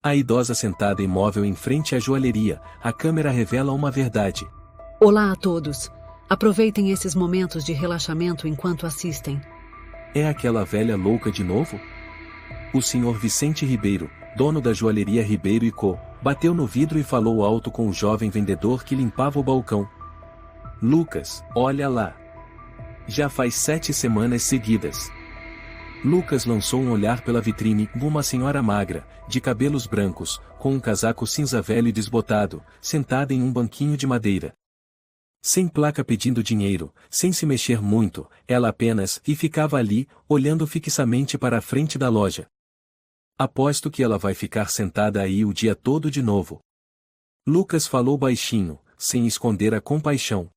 A idosa sentada imóvel em frente à joalheria, a câmera revela uma verdade. Olá a todos. Aproveitem esses momentos de relaxamento enquanto assistem. É aquela velha louca de novo? O senhor Vicente Ribeiro, dono da joalheria Ribeiro & Co., bateu no vidro e falou alto com o jovem vendedor que limpava o balcão. Lucas, olha lá. Já faz 7 semanas seguidas. Lucas lançou um olhar pela vitrine. Uma senhora magra, de cabelos brancos, com um casaco cinza velho e desbotado, sentada em um banquinho de madeira. Sem placa pedindo dinheiro, sem se mexer muito, ela apenas ficava ali, olhando fixamente para a frente da loja. Aposto que ela vai ficar sentada aí o dia todo de novo. Lucas falou baixinho, sem esconder a compaixão.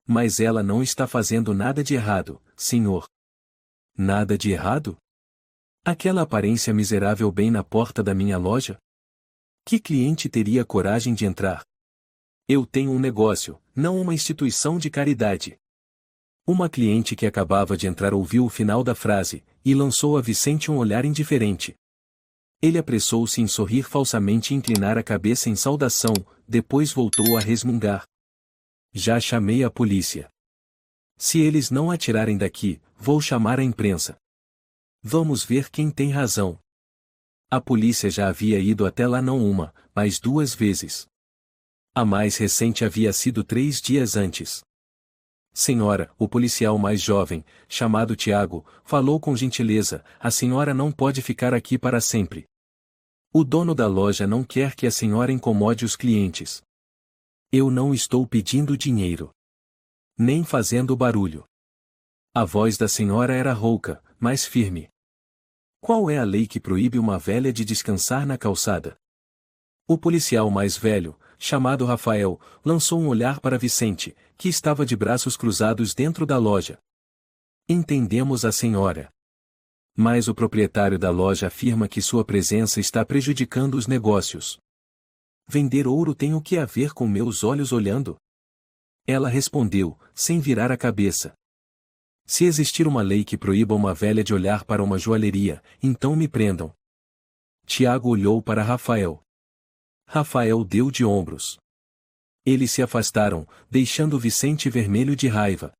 Mas ela não está fazendo nada de errado, senhor. Nada de errado? Aquela aparência miserável bem na porta da minha loja? Que cliente teria coragem de entrar? Eu tenho um negócio, não uma instituição de caridade. Uma cliente que acabava de entrar ouviu o final da frase, e lançou a Vicente um olhar indiferente. Ele apressou-se em sorrir falsamente e inclinar a cabeça em saudação, depois voltou a resmungar. Já chamei a polícia. Se eles não atirarem daqui, vou chamar a imprensa. Vamos ver quem tem razão. A polícia já havia ido até lá não uma, mas 2 vezes. A mais recente havia sido 3 dias antes. Senhora, o policial mais jovem, chamado Tiago, falou com gentileza, a senhora não pode ficar aqui para sempre. O dono da loja não quer que a senhora incomode os clientes. Eu não estou pedindo dinheiro. Nem fazendo barulho. A voz da senhora era rouca, mas firme. Qual é a lei que proíbe uma velha de descansar na calçada? O policial mais velho, chamado Rafael, lançou um olhar para Vicente, que estava de braços cruzados dentro da loja. Entendemos a senhora. Mas o proprietário da loja afirma que sua presença está prejudicando os negócios. Vender ouro tem o que a ver com meus olhos olhando? Ela respondeu, sem virar a cabeça. Se existir uma lei que proíba uma velha de olhar para uma joalheria, então me prendam. Tiago olhou para Rafael. Rafael deu de ombros. Eles se afastaram, deixando Vicente vermelho de raiva.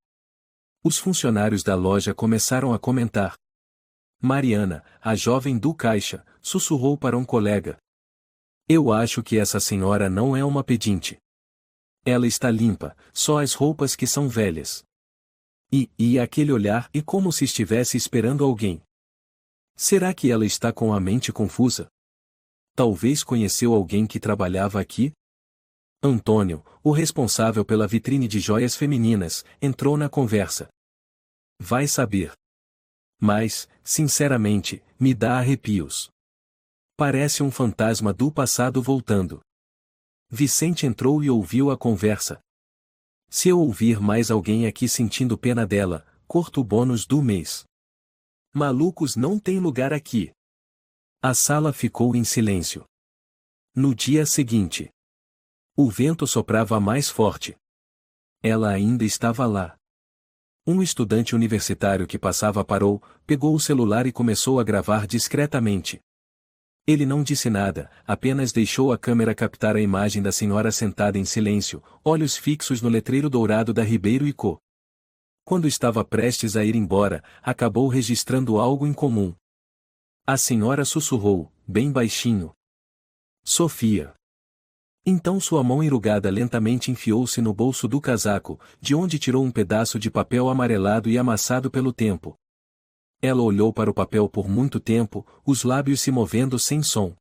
Os funcionários da loja começaram a comentar. Mariana, a jovem do caixa, sussurrou para um colega. Eu acho que essa senhora não é uma pedinte. Ela está limpa, só as roupas que são velhas. E aquele olhar é como se estivesse esperando alguém. Será que ela está com a mente confusa? Talvez conheceu alguém que trabalhava aqui? Antônio, o responsável pela vitrine de joias femininas, entrou na conversa. Vai saber. Mas, sinceramente, me dá arrepios. Parece um fantasma do passado voltando. Vicente entrou e ouviu a conversa. Se eu ouvir mais alguém aqui sentindo pena dela, corto o bônus do mês. Malucos não tem lugar aqui. A sala ficou em silêncio. No dia seguinte, o vento soprava mais forte. Ela ainda estava lá. Um estudante universitário que passava parou, pegou o celular e começou a gravar discretamente. Ele não disse nada, apenas deixou a câmera captar a imagem da senhora sentada em silêncio, olhos fixos no letreiro dourado da Ribeiro & Co. Quando estava prestes a ir embora, acabou registrando algo incomum. A senhora sussurrou, bem baixinho. Sofia. Então sua mão enrugada lentamente enfiou-se no bolso do casaco, de onde tirou um pedaço de papel amarelado e amassado pelo tempo. Ela olhou para o papel por muito tempo, os lábios se movendo sem som.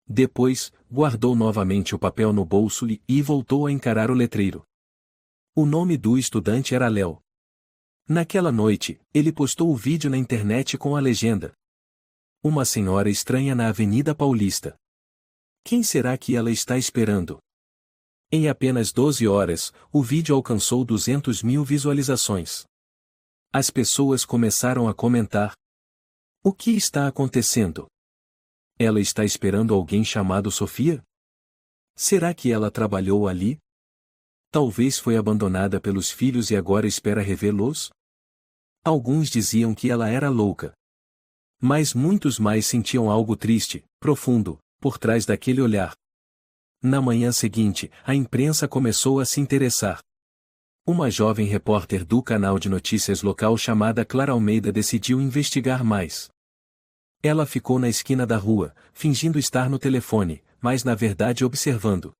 Depois, guardou novamente o papel no bolso e voltou a encarar o letreiro. O nome do estudante era Léo. Naquela noite, ele postou o vídeo na internet com a legenda. Uma senhora estranha na Avenida Paulista. Quem será que ela está esperando? Em apenas 12 horas, o vídeo alcançou 200.000 visualizações. As pessoas começaram a comentar. O que está acontecendo? Ela está esperando alguém chamado Sofia? Será que ela trabalhou ali? Talvez foi abandonada pelos filhos e agora espera revê-los? Alguns diziam que ela era louca. Mas muitos mais sentiam algo triste, profundo, por trás daquele olhar? Na manhã seguinte, a imprensa começou a se interessar. Uma jovem repórter do canal de notícias local chamada Clara Almeida decidiu investigar mais. Ela ficou na esquina da rua, fingindo estar no telefone, mas na verdade observando.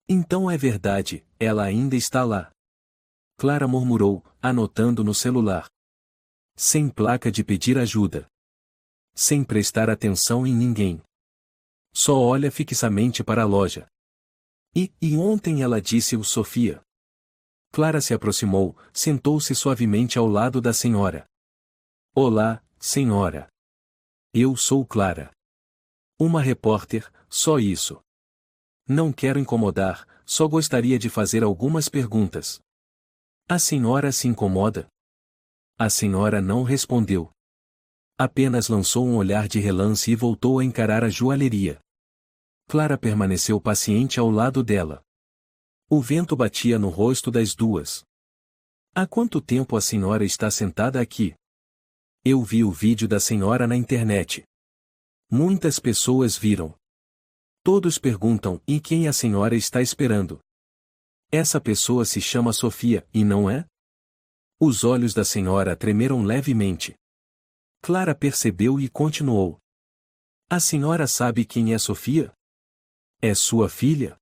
Então é verdade, ela ainda está lá. Clara murmurou, anotando no celular. Sem placa de pedir ajuda. Sem prestar atenção em ninguém. Só olha fixamente para a loja. E ontem ela disse-o Sofia. Clara se aproximou, sentou-se suavemente ao lado da senhora. Olá, senhora. Eu sou Clara. Uma repórter, só isso. Não quero incomodar, só gostaria de fazer algumas perguntas. A senhora se incomoda? A senhora não respondeu. Apenas lançou um olhar de relance e voltou a encarar a joalheria. Clara permaneceu paciente ao lado dela. O vento batia no rosto das duas. Há quanto tempo a senhora está sentada aqui? Eu vi o vídeo da senhora na internet. Muitas pessoas viram. Todos perguntam, e quem a senhora está esperando? Essa pessoa se chama Sofia, e não é? Os olhos da senhora tremeram levemente. Clara percebeu e continuou. A senhora sabe quem é Sofia? É sua filha?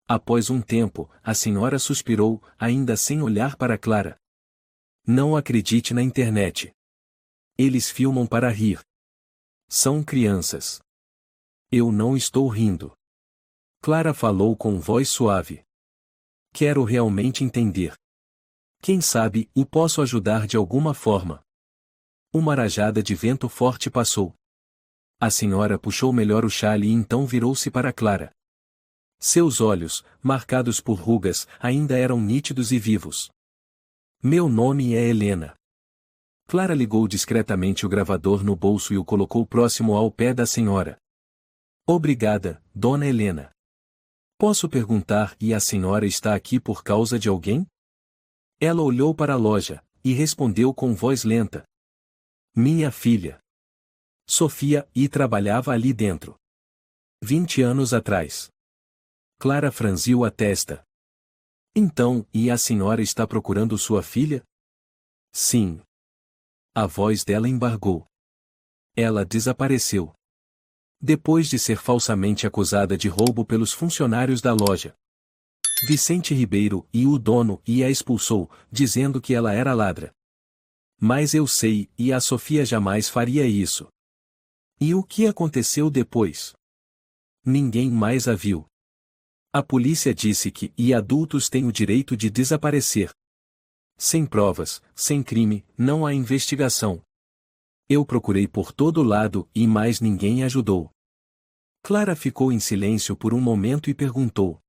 Após um tempo, a senhora suspirou, ainda sem olhar para Clara. Não acredite na internet. Eles filmam para rir. São crianças. Eu não estou rindo. Clara falou com voz suave. Quero realmente entender. Quem sabe, e posso ajudar de alguma forma. Uma rajada de vento forte passou. A senhora puxou melhor o chale e então virou-se para Clara. Seus olhos, marcados por rugas, ainda eram nítidos e vivos. Meu nome é Helena. Clara ligou discretamente o gravador no bolso e o colocou próximo ao pé da senhora. Obrigada, dona Helena. Posso perguntar, e a senhora está aqui por causa de alguém? Ela olhou para a loja, e respondeu com voz lenta. Minha filha. Sofia, e trabalhava ali dentro. 20 anos atrás. Clara franziu a testa. Então, e a senhora está procurando sua filha? Sim. A voz dela embargou. Ela desapareceu. Depois de ser falsamente acusada de roubo pelos funcionários da loja. Vicente Ribeiro, e o dono, e a expulsou, dizendo que ela era ladra. Mas eu sei, e a Sofia jamais faria isso. E o que aconteceu depois? Ninguém mais a viu. A polícia disse que, e adultos têm o direito de desaparecer. Sem provas, sem crime, não há investigação. Eu procurei por todo lado, e mais ninguém ajudou. Clara ficou em silêncio por um momento e perguntou.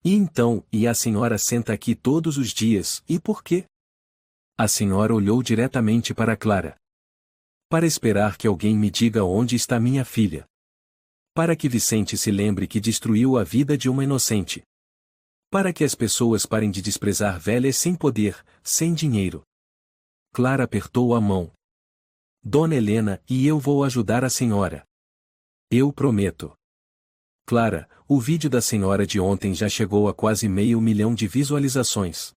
E então, e a senhora senta aqui todos os dias, e por quê? A senhora olhou diretamente para Clara. Para esperar que alguém me diga onde está minha filha. Para que Vicente se lembre que destruiu a vida de uma inocente. Para que as pessoas parem de desprezar velhas sem poder, sem dinheiro. Clara apertou a mão. Dona Helena, e eu vou ajudar a senhora. Eu prometo. Clara, o vídeo da senhora de ontem já chegou a quase 500 mil de visualizações.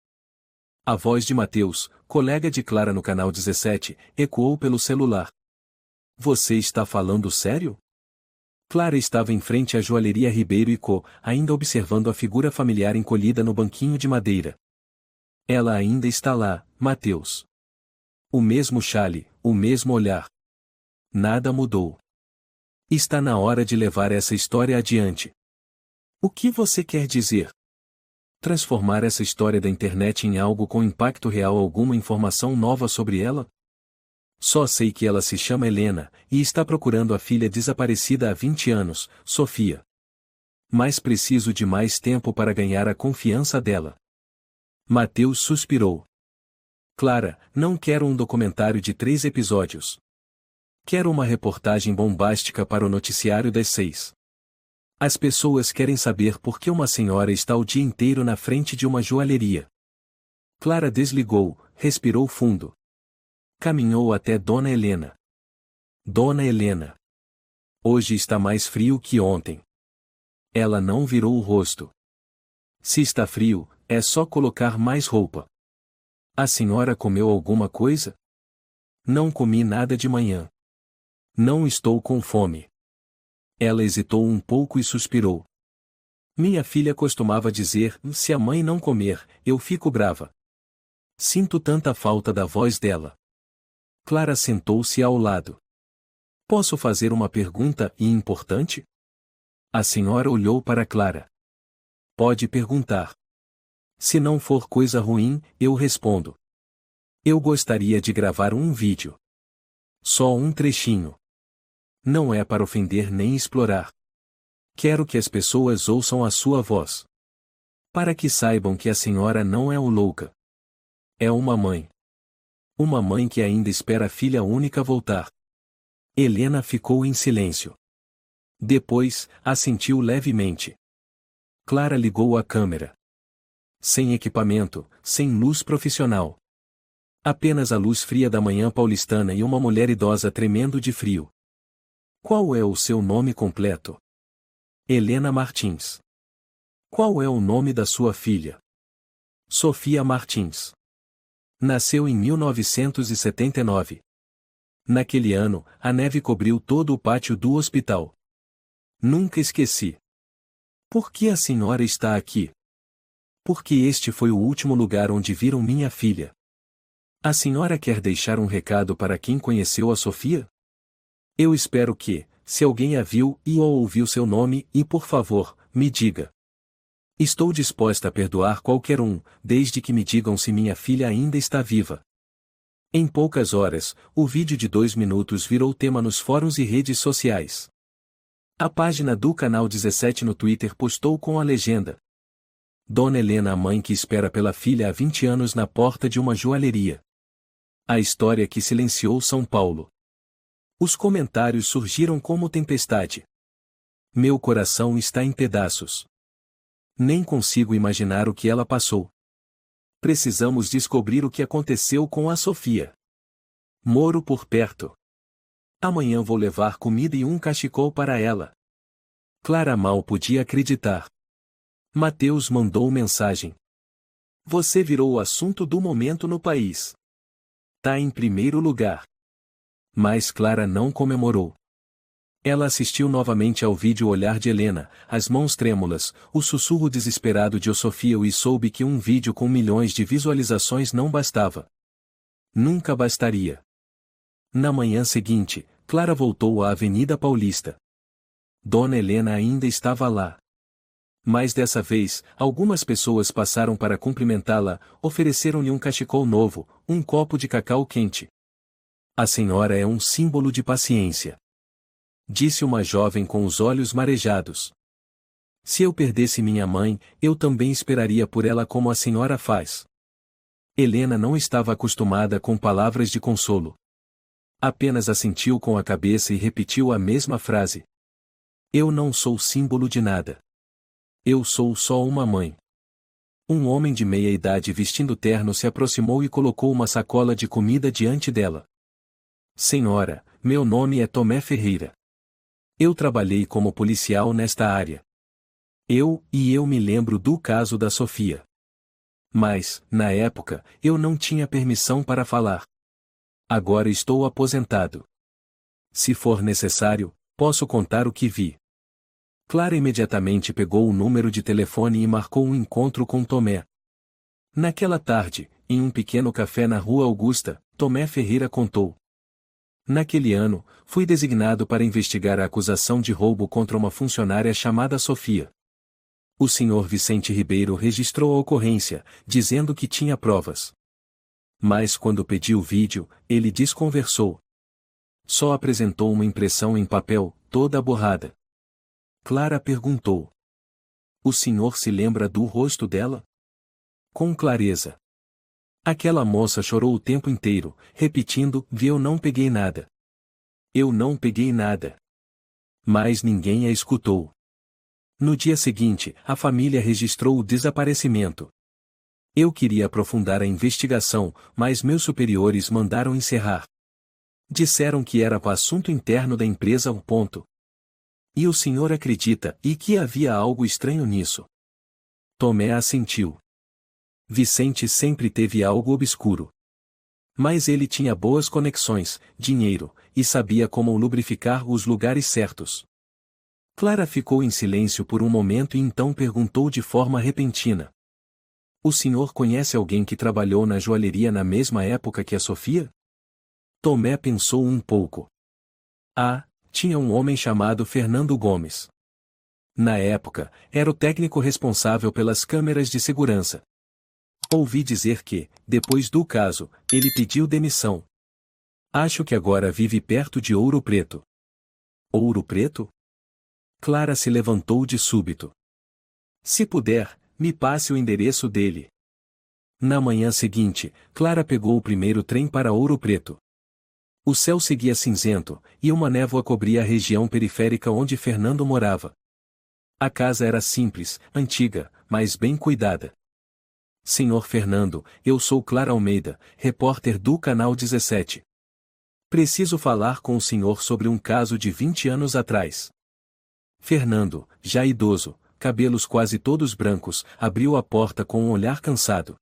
A voz de Mateus, colega de Clara no canal 17, ecoou pelo celular. Você está falando sério? Clara estava em frente à joalheria Ribeiro e Co., ainda observando a figura familiar encolhida no banquinho de madeira. Ela ainda está lá, Mateus. O mesmo chale, o mesmo olhar. Nada mudou. Está na hora de levar essa história adiante. O que você quer dizer? Transformar essa história da internet em algo com impacto real, alguma informação nova sobre ela? Só sei que ela se chama Helena, e está procurando a filha desaparecida há 20 anos, Sofia. Mas preciso de mais tempo para ganhar a confiança dela. Mateus suspirou. Clara, não quero um documentário de 3 episódios. Quero uma reportagem bombástica para o noticiário das 6. As pessoas querem saber por que uma senhora está o dia inteiro na frente de uma joalheria. Clara desligou, respirou fundo. Caminhou até Dona Helena. Dona Helena. Hoje está mais frio que ontem. Ela não virou o rosto. Se está frio, é só colocar mais roupa. A senhora comeu alguma coisa? Não comi nada de manhã. Não estou com fome. Ela hesitou um pouco e suspirou. Minha filha costumava dizer, se a mãe não comer, eu fico brava. Sinto tanta falta da voz dela. Clara sentou-se ao lado. Posso fazer uma pergunta importante? A senhora olhou para Clara. Pode perguntar. Se não for coisa ruim, eu respondo. Eu gostaria de gravar um vídeo. Só um trechinho. Não é para ofender nem explorar. Quero que as pessoas ouçam a sua voz. Para que saibam que a senhora não é o louca. É uma mãe. Uma mãe que ainda espera a filha única voltar. Helena ficou em silêncio. Depois, assentiu levemente. Clara ligou a câmera. Sem equipamento, sem luz profissional. Apenas a luz fria da manhã paulistana e uma mulher idosa tremendo de frio. Qual é o seu nome completo? Helena Martins. Qual é o nome da sua filha? Sofia Martins. Nasceu em 1979. Naquele ano, a neve cobriu todo o pátio do hospital. Nunca esqueci. Por que a senhora está aqui? Porque este foi o último lugar onde viram minha filha. A senhora quer deixar um recado para quem conheceu a Sofia? Eu espero que, se alguém a viu e ou ouviu seu nome, e por favor, me diga. Estou disposta a perdoar qualquer um, desde que me digam se minha filha ainda está viva. Em poucas horas, o vídeo de 2 minutos virou tema nos fóruns e redes sociais. A página do canal 17 no Twitter postou com a legenda: Dona Helena, a mãe que espera pela filha há 20 anos na porta de uma joalheria. A história que silenciou São Paulo. Os comentários surgiram como tempestade. Meu coração está em pedaços. Nem consigo imaginar o que ela passou. Precisamos descobrir o que aconteceu com a Sofia. Moro por perto. Amanhã vou levar comida e um cachecol para ela. Clara mal podia acreditar. Mateus mandou mensagem. Você virou o assunto do momento no país. Tá em primeiro lugar. Mas Clara não comemorou. Ela assistiu novamente ao vídeo Olhar de Helena, as mãos trêmulas, o sussurro desesperado de Sofia e soube que um vídeo com milhões de visualizações não bastava. Nunca bastaria. Na manhã seguinte, Clara voltou à Avenida Paulista. Dona Helena ainda estava lá. Mas dessa vez, algumas pessoas passaram para cumprimentá-la, ofereceram-lhe um cachecol novo, um copo de cacau quente. A senhora é um símbolo de paciência. Disse uma jovem com os olhos marejados. Se eu perdesse minha mãe, eu também esperaria por ela como a senhora faz. Helena não estava acostumada com palavras de consolo. Apenas assentiu com a cabeça e repetiu a mesma frase. Eu não sou símbolo de nada. Eu sou só uma mãe. Um homem de meia idade vestindo terno se aproximou e colocou uma sacola de comida diante dela. Senhora, meu nome é Tomé Ferreira. Eu trabalhei como policial nesta área. Eu me lembro do caso da Sofia. Mas, na época, eu não tinha permissão para falar. Agora estou aposentado. Se for necessário, posso contar o que vi. Clara imediatamente pegou o número de telefone e marcou um encontro com Tomé. Naquela tarde, em um pequeno café na Rua Augusta, Tomé Ferreira contou. Naquele ano, fui designado para investigar a acusação de roubo contra uma funcionária chamada Sofia. O senhor Vicente Ribeiro registrou a ocorrência, dizendo que tinha provas. Mas quando pedi o vídeo, ele desconversou. Só apresentou uma impressão em papel, toda borrada. Clara perguntou. O senhor se lembra do rosto dela? Com clareza. Aquela moça chorou o tempo inteiro, repetindo, eu não peguei nada. Eu não peguei nada. Mas ninguém a escutou. No dia seguinte, a família registrou o desaparecimento. Eu queria aprofundar a investigação, mas meus superiores mandaram encerrar. Disseram que era assunto interno da empresa. E o senhor acredita e que havia algo estranho nisso? Tomé assentiu. Vicente sempre teve algo obscuro. Mas ele tinha boas conexões, dinheiro, e sabia como lubrificar os lugares certos. Clara ficou em silêncio por um momento e então perguntou de forma repentina. O senhor conhece alguém que trabalhou na joalheria na mesma época que a Sofia? Tomé pensou um pouco. Tinha um homem chamado Fernando Gomes. Na época, era o técnico responsável pelas câmeras de segurança. Ouvi dizer que, depois do caso, ele pediu demissão. Acho que agora vive perto de Ouro Preto. Ouro Preto? Clara se levantou de súbito. Se puder, me passe o endereço dele. Na manhã seguinte, Clara pegou o primeiro trem para Ouro Preto. O céu seguia cinzento, e uma névoa cobria a região periférica onde Fernando morava. A casa era simples, antiga, mas bem cuidada. Senhor Fernando, eu sou Clara Almeida, repórter do Canal 17. Preciso falar com o senhor sobre um caso de 20 anos atrás. Fernando, já idoso, cabelos quase todos brancos, abriu a porta com um olhar cansado.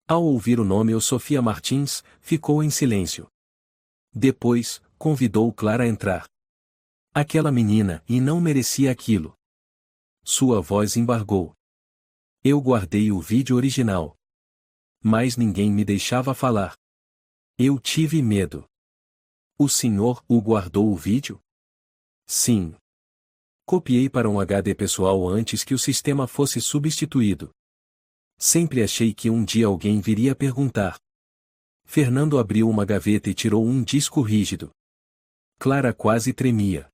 Ao ouvir o nome Sofia Martins, ficou em silêncio. Depois, convidou Clara a entrar. Aquela menina e não merecia aquilo. Sua voz embargou. Eu guardei o vídeo original. Mas ninguém me deixava falar. Eu tive medo. O senhor guardou o vídeo? Sim. Copiei para um HD pessoal antes que o sistema fosse substituído. Sempre achei que um dia alguém viria perguntar. Fernando abriu uma gaveta e tirou um disco rígido. Clara quase tremia.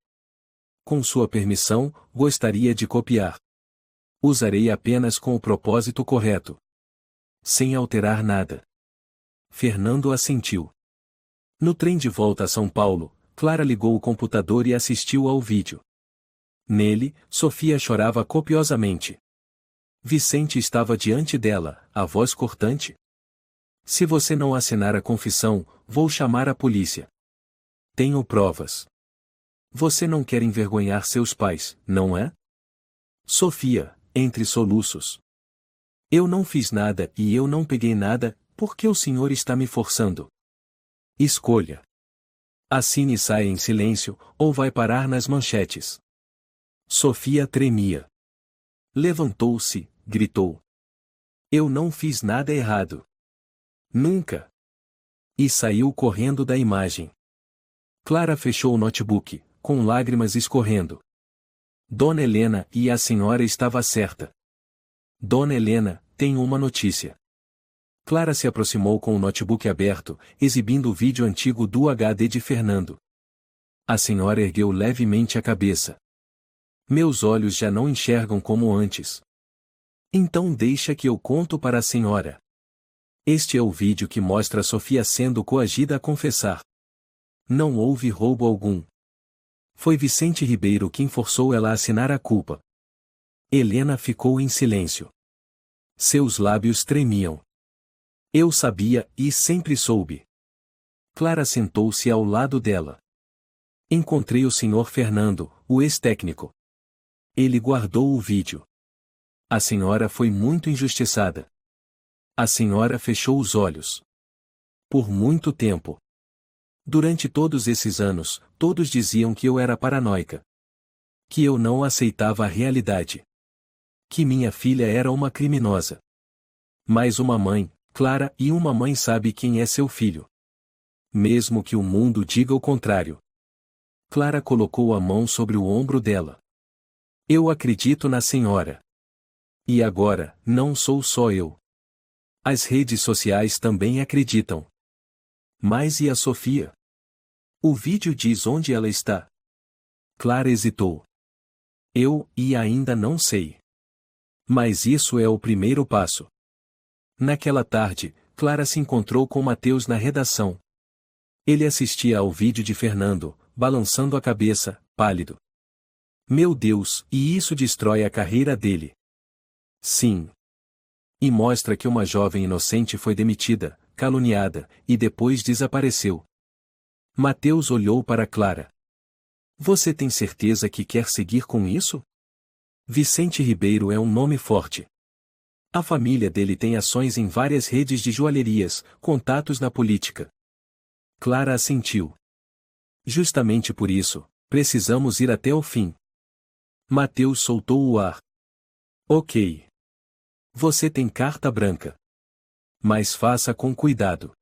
Com sua permissão, gostaria de copiar. Usarei apenas com o propósito correto. Sem alterar nada. Fernando assentiu. No trem de volta a São Paulo, Clara ligou o computador e assistiu ao vídeo. Nele, Sofia chorava copiosamente. Vicente estava diante dela, a voz cortante. Se você não assinar a confissão, vou chamar a polícia. Tenho provas. Você não quer envergonhar seus pais, não é? Sofia, entre soluços. Eu não fiz nada e eu não peguei nada, por que o senhor está me forçando? Escolha. Assine e saia em silêncio, ou vai parar nas manchetes. Sofia tremia. Levantou-se, gritou. Eu não fiz nada errado. Nunca. E saiu correndo da imagem. Clara fechou o notebook, com lágrimas escorrendo. Dona Helena, e a senhora estava certa. Dona Helena, tenho uma notícia. Clara se aproximou com o notebook aberto, exibindo o vídeo antigo do HD de Fernando. A senhora ergueu levemente a cabeça. Meus olhos já não enxergam como antes. Então deixa que eu conto para a senhora. Este é o vídeo que mostra Sofia sendo coagida a confessar. Não houve roubo algum. Foi Vicente Ribeiro quem forçou ela a assinar a culpa. Helena ficou em silêncio. Seus lábios tremiam. Eu sabia e sempre soube. Clara sentou-se ao lado dela. Encontrei o senhor Fernando, o ex-técnico. Ele guardou o vídeo. A senhora foi muito injustiçada. A senhora fechou os olhos. Por muito tempo. Durante todos esses anos, todos diziam que eu era paranoica. Que eu não aceitava a realidade. Que minha filha era uma criminosa. Mas uma mãe, Clara, e uma mãe sabe quem é seu filho. Mesmo que o mundo diga o contrário. Clara colocou a mão sobre o ombro dela. Eu acredito na senhora. E agora, não sou só eu. As redes sociais também acreditam. Mas e a Sofia? O vídeo diz onde ela está. Clara hesitou. E ainda não sei. Mas isso é o primeiro passo. Naquela tarde, Clara se encontrou com Mateus na redação. Ele assistia ao vídeo de Fernando, balançando a cabeça, pálido. Meu Deus, e isso destrói a carreira dele. Sim. E mostra que uma jovem inocente foi demitida, caluniada, e depois desapareceu. Mateus olhou para Clara. Você tem certeza que quer seguir com isso? Vicente Ribeiro é um nome forte. A família dele tem ações em várias redes de joalherias, contatos na política. Clara assentiu. Justamente por isso, precisamos ir até o fim. Mateus soltou o ar. Ok. Você tem carta branca. Mas faça com cuidado.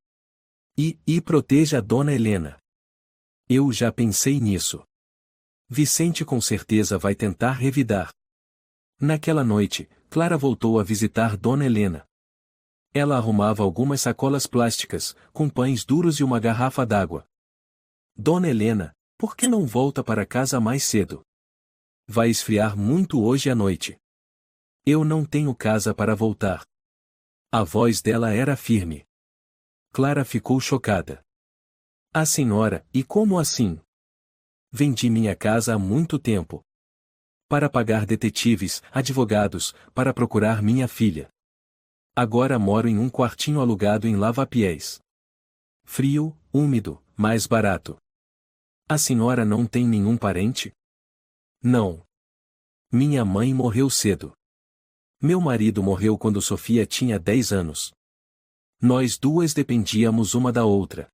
E proteja a dona Helena. Eu já pensei nisso. Vicente com certeza vai tentar revidar. Naquela noite, Clara voltou a visitar dona Helena. Ela arrumava algumas sacolas plásticas, com pães duros e uma garrafa d'água. Dona Helena, por que não volta para casa mais cedo? Vai esfriar muito hoje à noite. Eu não tenho casa para voltar. A voz dela era firme. Clara ficou chocada. A senhora, e como assim? Vendi minha casa há muito tempo. Para pagar detetives, advogados, para procurar minha filha. Agora moro em um quartinho alugado em Lavapiés. Frio, úmido, mais barato. A senhora não tem nenhum parente? Não. Minha mãe morreu cedo. Meu marido morreu quando Sofia tinha 10 anos. Nós duas dependíamos uma da outra.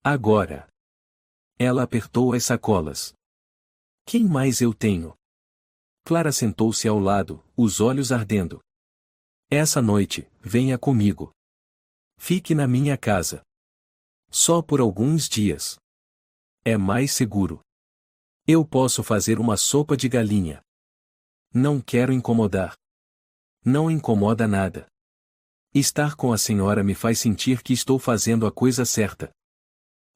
Agora. Ela apertou as sacolas. Quem mais eu tenho? Clara sentou-se ao lado, os olhos ardendo. Essa noite, venha comigo. Fique na minha casa. Só por alguns dias. É mais seguro. Eu posso fazer uma sopa de galinha. Não quero incomodar. Não incomoda nada. Estar com a senhora me faz sentir que estou fazendo a coisa certa.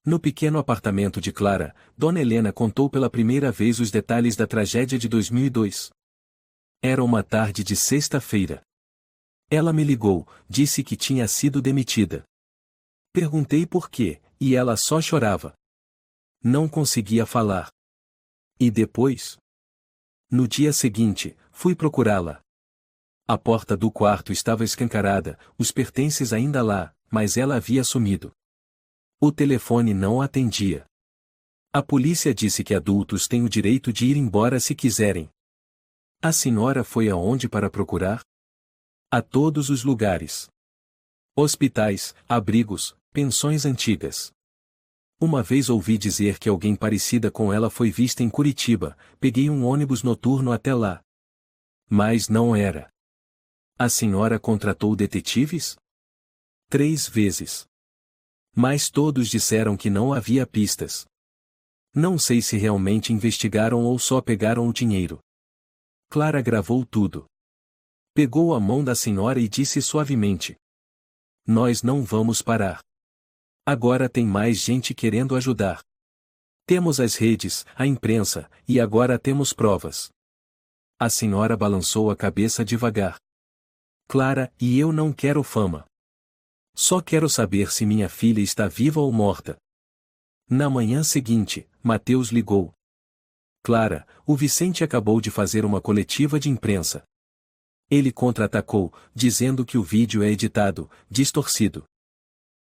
No pequeno apartamento de Clara, Dona Helena contou pela primeira vez os detalhes da tragédia de 2002. Era uma tarde de sexta-feira. Ela me ligou, disse que tinha sido demitida. Perguntei por quê, e ela só chorava. Não conseguia falar. E depois? No dia seguinte, fui procurá-la. A porta do quarto estava escancarada, os pertences ainda lá, mas ela havia sumido. O telefone não atendia. A polícia disse que adultos têm o direito de ir embora se quiserem. A senhora foi aonde para procurar? A todos os lugares. Hospitais, abrigos, pensões antigas. Uma vez ouvi dizer que alguém parecida com ela foi vista em Curitiba, peguei um ônibus noturno até lá. Mas não era. A senhora contratou detetives? 3 vezes. Mas todos disseram que não havia pistas. Não sei se realmente investigaram ou só pegaram o dinheiro. Clara gravou tudo. Pegou a mão da senhora e disse suavemente: Nós não vamos parar. Agora tem mais gente querendo ajudar. Temos as redes, a imprensa, e agora temos provas. A senhora balançou a cabeça devagar. Clara, e eu não quero fama. Só quero saber se minha filha está viva ou morta. Na manhã seguinte, Mateus ligou. Clara, o Vicente acabou de fazer uma coletiva de imprensa. Ele contra-atacou, dizendo que o vídeo é editado, distorcido.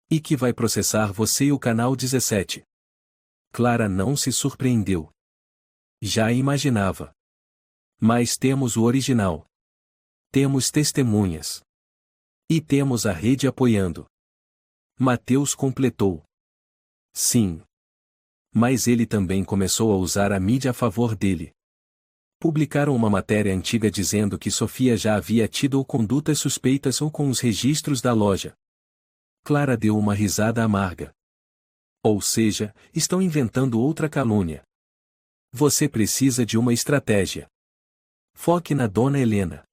E que vai processar você e o Canal 17. Clara não se surpreendeu. Já imaginava. Mas temos o original. Temos testemunhas. E temos a rede apoiando. Mateus completou. Sim. Mas ele também começou a usar a mídia a favor dele. Publicaram uma matéria antiga dizendo que Sofia já havia tido condutas suspeitas ou com os registros da loja. Clara deu uma risada amarga. Ou seja, estão inventando outra calúnia. Você precisa de uma estratégia. Foque na dona Helena.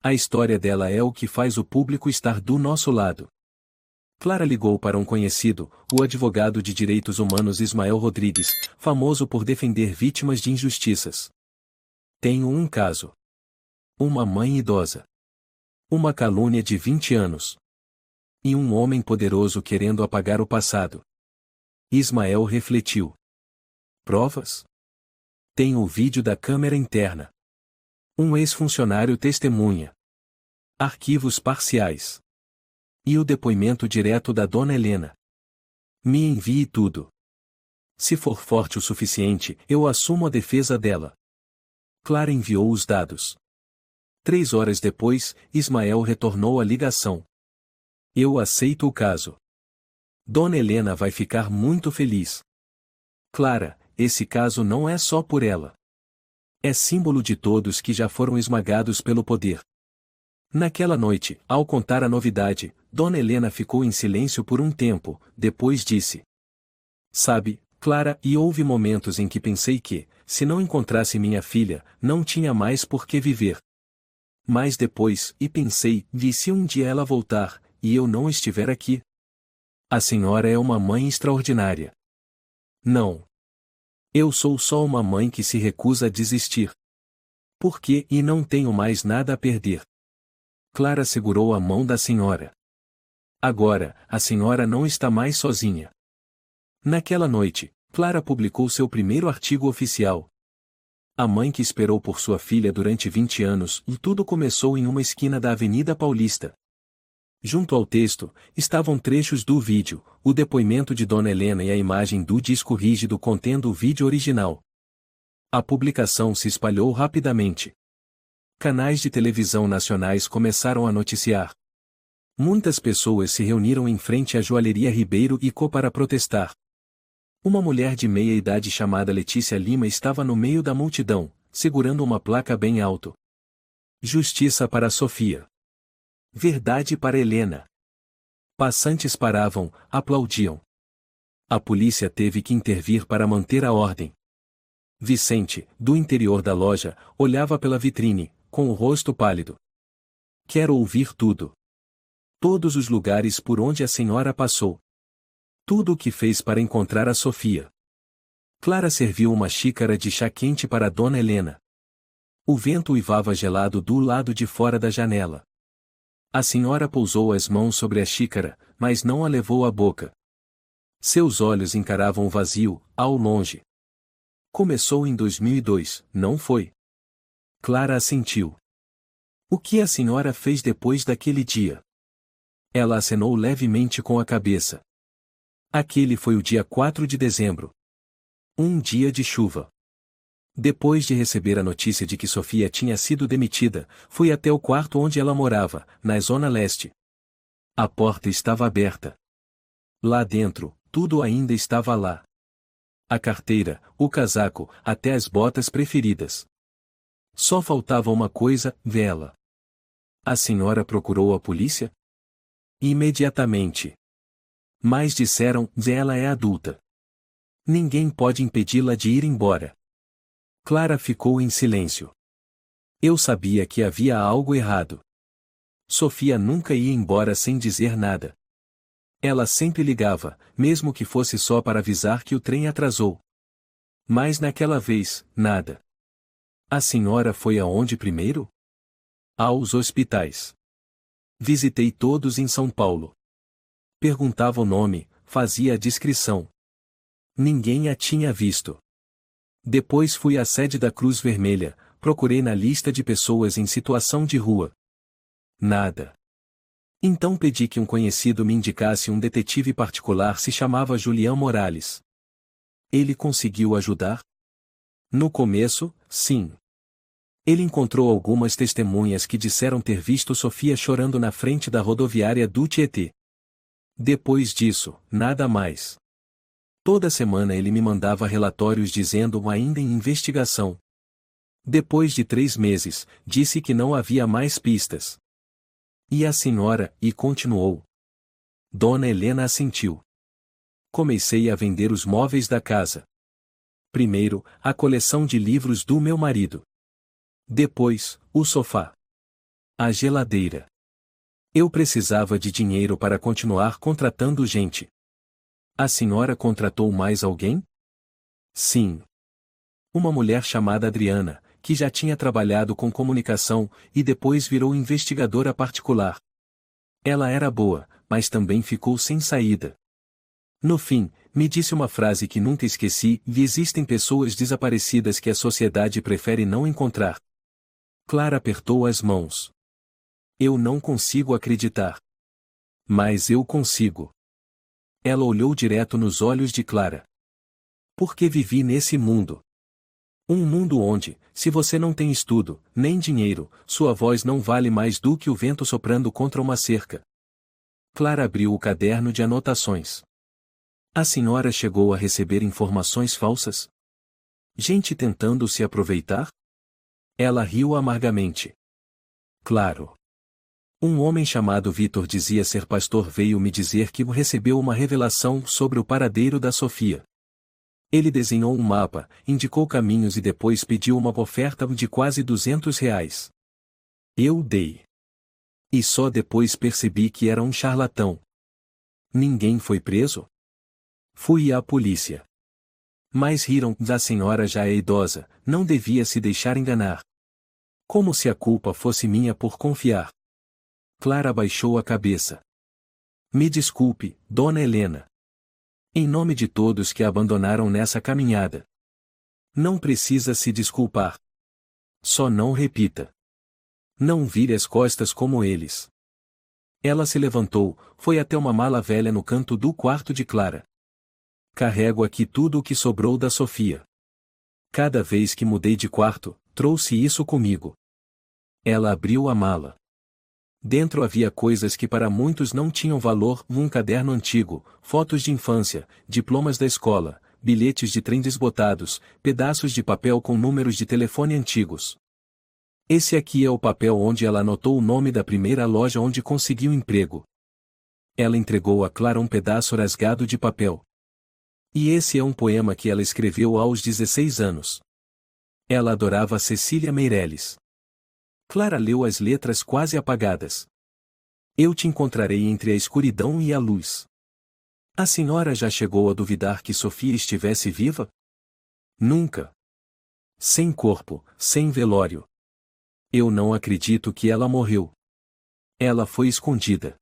A história dela é o que faz o público estar do nosso lado. Clara ligou para um conhecido, o advogado de direitos humanos Ismael Rodrigues, famoso por defender vítimas de injustiças. Tenho um caso. Uma mãe idosa. Uma calúnia de 20 anos. E um homem poderoso querendo apagar o passado. Ismael refletiu. Provas? Tenho o vídeo da câmera interna. Um ex-funcionário testemunha. Arquivos parciais. E o depoimento direto da dona Helena. Me envie tudo. Se for forte o suficiente, eu assumo a defesa dela. Clara enviou os dados. 3 horas depois, Ismael retornou a ligação. Eu aceito o caso. Dona Helena vai ficar muito feliz. Clara, esse caso não é só por ela. É símbolo de todos que já foram esmagados pelo poder. Naquela noite, ao contar a novidade, Dona Helena ficou em silêncio por um tempo, depois disse: Sabe, Clara, e houve momentos em que pensei que, se não encontrasse minha filha, não tinha mais por que viver. Mas depois, pensei, e se um dia ela voltar, e eu não estiver aqui? A senhora é uma mãe extraordinária. Não. Eu sou só uma mãe que se recusa a desistir. Por quê? E não tenho mais nada a perder. Clara segurou a mão da senhora. Agora, a senhora não está mais sozinha. Naquela noite, Clara publicou seu primeiro artigo oficial. A mãe que esperou por sua filha durante 20 anos, e tudo começou em uma esquina da Avenida Paulista. Junto ao texto, estavam trechos do vídeo, o depoimento de Dona Helena e a imagem do disco rígido contendo o vídeo original. A publicação se espalhou rapidamente. Canais de televisão nacionais começaram a noticiar. Muitas pessoas se reuniram em frente à joalheria Ribeiro e Co para protestar. Uma mulher de meia idade chamada Letícia Lima estava no meio da multidão, segurando uma placa bem alto. Justiça para Sofia. Verdade para Helena. Passantes paravam, aplaudiam. A polícia teve que intervir para manter a ordem. Vicente, do interior da loja, olhava pela vitrine, com o rosto pálido. Quero ouvir tudo. Todos os lugares por onde a senhora passou. Tudo o que fez para encontrar a Sofia. Clara serviu uma xícara de chá quente para Dona Helena. O vento uivava gelado do lado de fora da janela. A senhora pousou as mãos sobre a xícara, mas não a levou à boca. Seus olhos encaravam o vazio, ao longe. Começou em 2002, não foi? Clara assentiu. O que a senhora fez depois daquele dia? Ela acenou levemente com a cabeça. Aquele foi o dia 4 de dezembro. Um dia de chuva. Depois de receber a notícia de que Sofia tinha sido demitida, fui até o quarto onde ela morava, na Zona Leste. A porta estava aberta. Lá dentro, tudo ainda estava lá. A carteira, o casaco, até as botas preferidas. Só faltava uma coisa, vela. A senhora procurou a polícia? Imediatamente. Mas disseram, ela é adulta. Ninguém pode impedi-la de ir embora. Clara ficou em silêncio. Eu sabia que havia algo errado. Sofia nunca ia embora sem dizer nada. Ela sempre ligava, mesmo que fosse só para avisar que o trem atrasou. Mas naquela vez, nada. A senhora foi aonde primeiro? Aos hospitais. Visitei todos em São Paulo. Perguntava o nome, fazia a descrição. Ninguém a tinha visto. Depois fui à sede da Cruz Vermelha, procurei na lista de pessoas em situação de rua. Nada. Então pedi que um conhecido me indicasse um detetive particular, se chamava Julião Morales. Ele conseguiu ajudar? No começo, sim. Ele encontrou algumas testemunhas que disseram ter visto Sofia chorando na frente da rodoviária do Tietê. Depois disso, nada mais. Toda semana ele me mandava relatórios dizendo ainda em investigação. Depois de 3 meses, disse que não havia mais pistas. E a senhora, e continuou. Dona Helena assentiu. Comecei a vender os móveis da casa. Primeiro, a coleção de livros do meu marido. Depois, o sofá. A geladeira. Eu precisava de dinheiro para continuar contratando gente. A senhora contratou mais alguém? Sim. Uma mulher chamada Adriana, que já tinha trabalhado com comunicação, e depois virou investigadora particular. Ela era boa, mas também ficou sem saída. No fim, me disse uma frase que nunca esqueci, e existem pessoas desaparecidas que a sociedade prefere não encontrar. Clara apertou as mãos. Eu não consigo acreditar. Mas eu consigo. Ela olhou direto nos olhos de Clara. Porque vivi nesse mundo. Um mundo onde, se você não tem estudo, nem dinheiro, sua voz não vale mais do que o vento soprando contra uma cerca. Clara abriu o caderno de anotações. A senhora chegou a receber informações falsas? Gente tentando se aproveitar? Ela riu amargamente. Claro. Um homem chamado Vitor dizia ser pastor veio me dizer que recebeu uma revelação sobre o paradeiro da Sofia. Ele desenhou um mapa, indicou caminhos e depois pediu uma oferta de quase R$ 200. Eu dei. E só depois percebi que era um charlatão. Ninguém foi preso? Fui à polícia. Mas riram, a senhora já é idosa, não devia se deixar enganar. Como se a culpa fosse minha por confiar. Clara baixou a cabeça. Me desculpe, dona Helena. Em nome de todos que a abandonaram nessa caminhada. Não precisa se desculpar. Só não repita. Não vire as costas como eles. Ela se levantou, foi até uma mala velha no canto do quarto de Clara. Carrego aqui tudo o que sobrou da Sofia. Cada vez que mudei de quarto, trouxe isso comigo. Ela abriu a mala. Dentro havia coisas que para muitos não tinham valor, um caderno antigo, fotos de infância, diplomas da escola, bilhetes de trem desbotados, pedaços de papel com números de telefone antigos. Esse aqui é o papel onde ela anotou o nome da primeira loja onde conseguiu emprego. Ela entregou a Clara um pedaço rasgado de papel. E esse é um poema que ela escreveu aos 16 anos. Ela adorava Cecília Meirelles. Clara leu as letras quase apagadas. Eu te encontrarei entre a escuridão e a luz. A senhora já chegou a duvidar que Sofia estivesse viva? Nunca. Sem corpo, sem velório. Eu não acredito que ela morreu. Ela foi escondida.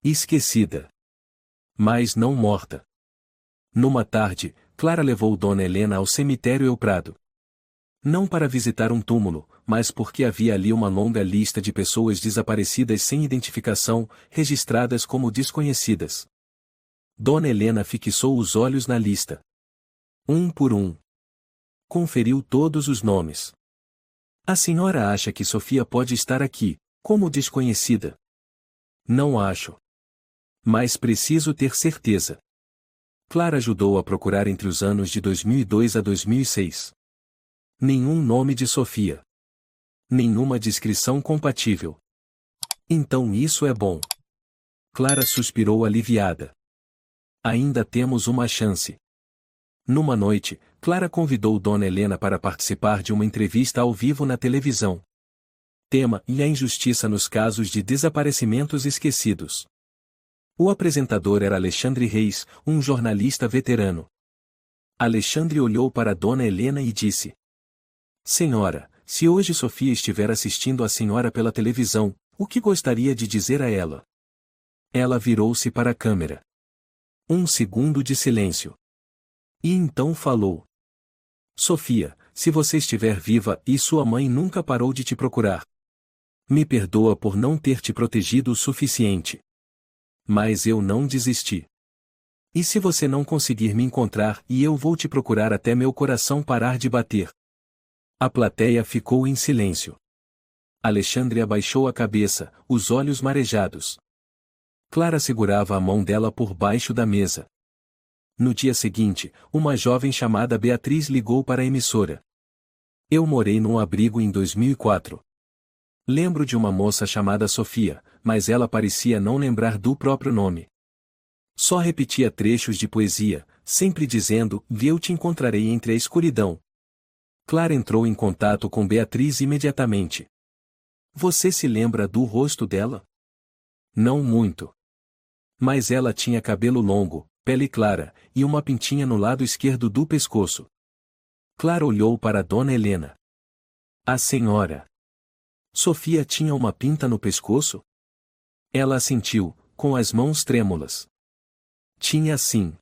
Esquecida. Mas não morta. Numa tarde, Clara levou Dona Helena ao cemitério Euprado. Não para visitar um túmulo, mas porque havia ali uma longa lista de pessoas desaparecidas sem identificação, registradas como desconhecidas. Dona Helena fixou os olhos na lista. Um por um. Conferiu todos os nomes. A senhora acha que Sofia pode estar aqui, como desconhecida? Não acho. Mas preciso ter certeza. Clara ajudou a procurar entre os anos de 2002 a 2006. Nenhum nome de Sofia. Nenhuma descrição compatível. Então isso é bom. Clara suspirou aliviada. Ainda temos uma chance. Numa noite, Clara convidou Dona Helena para participar de uma entrevista ao vivo na televisão. Tema: e a injustiça nos casos de desaparecimentos esquecidos. O apresentador era Alexandre Reis, um jornalista veterano. Alexandre olhou para Dona Helena e disse: Senhora, se hoje Sofia estiver assistindo a senhora pela televisão, o que gostaria de dizer a ela? Ela virou-se para a câmera. Um segundo de silêncio. E então falou: Sofia, se você estiver viva e sua mãe nunca parou de te procurar. Me perdoa por não ter te protegido o suficiente. Mas eu não desisti. E se você não conseguir me encontrar e eu vou te procurar até meu coração parar de bater? A plateia ficou em silêncio. Alexandre abaixou a cabeça, os olhos marejados. Clara segurava a mão dela por baixo da mesa. No dia seguinte, uma jovem chamada Beatriz ligou para a emissora. Eu morei num abrigo em 2004. Lembro de uma moça chamada Sofia, mas ela parecia não lembrar do próprio nome. Só repetia trechos de poesia, sempre dizendo: eu te encontrarei entre a escuridão. Clara entrou em contato com Beatriz imediatamente. Você se lembra do rosto dela? Não muito. Mas ela tinha cabelo longo, pele clara, e uma pintinha no lado esquerdo do pescoço. Clara olhou para Dona Helena. A senhora. Sofia tinha uma pinta no pescoço? Ela assentiu, com as mãos trêmulas. Tinha sim.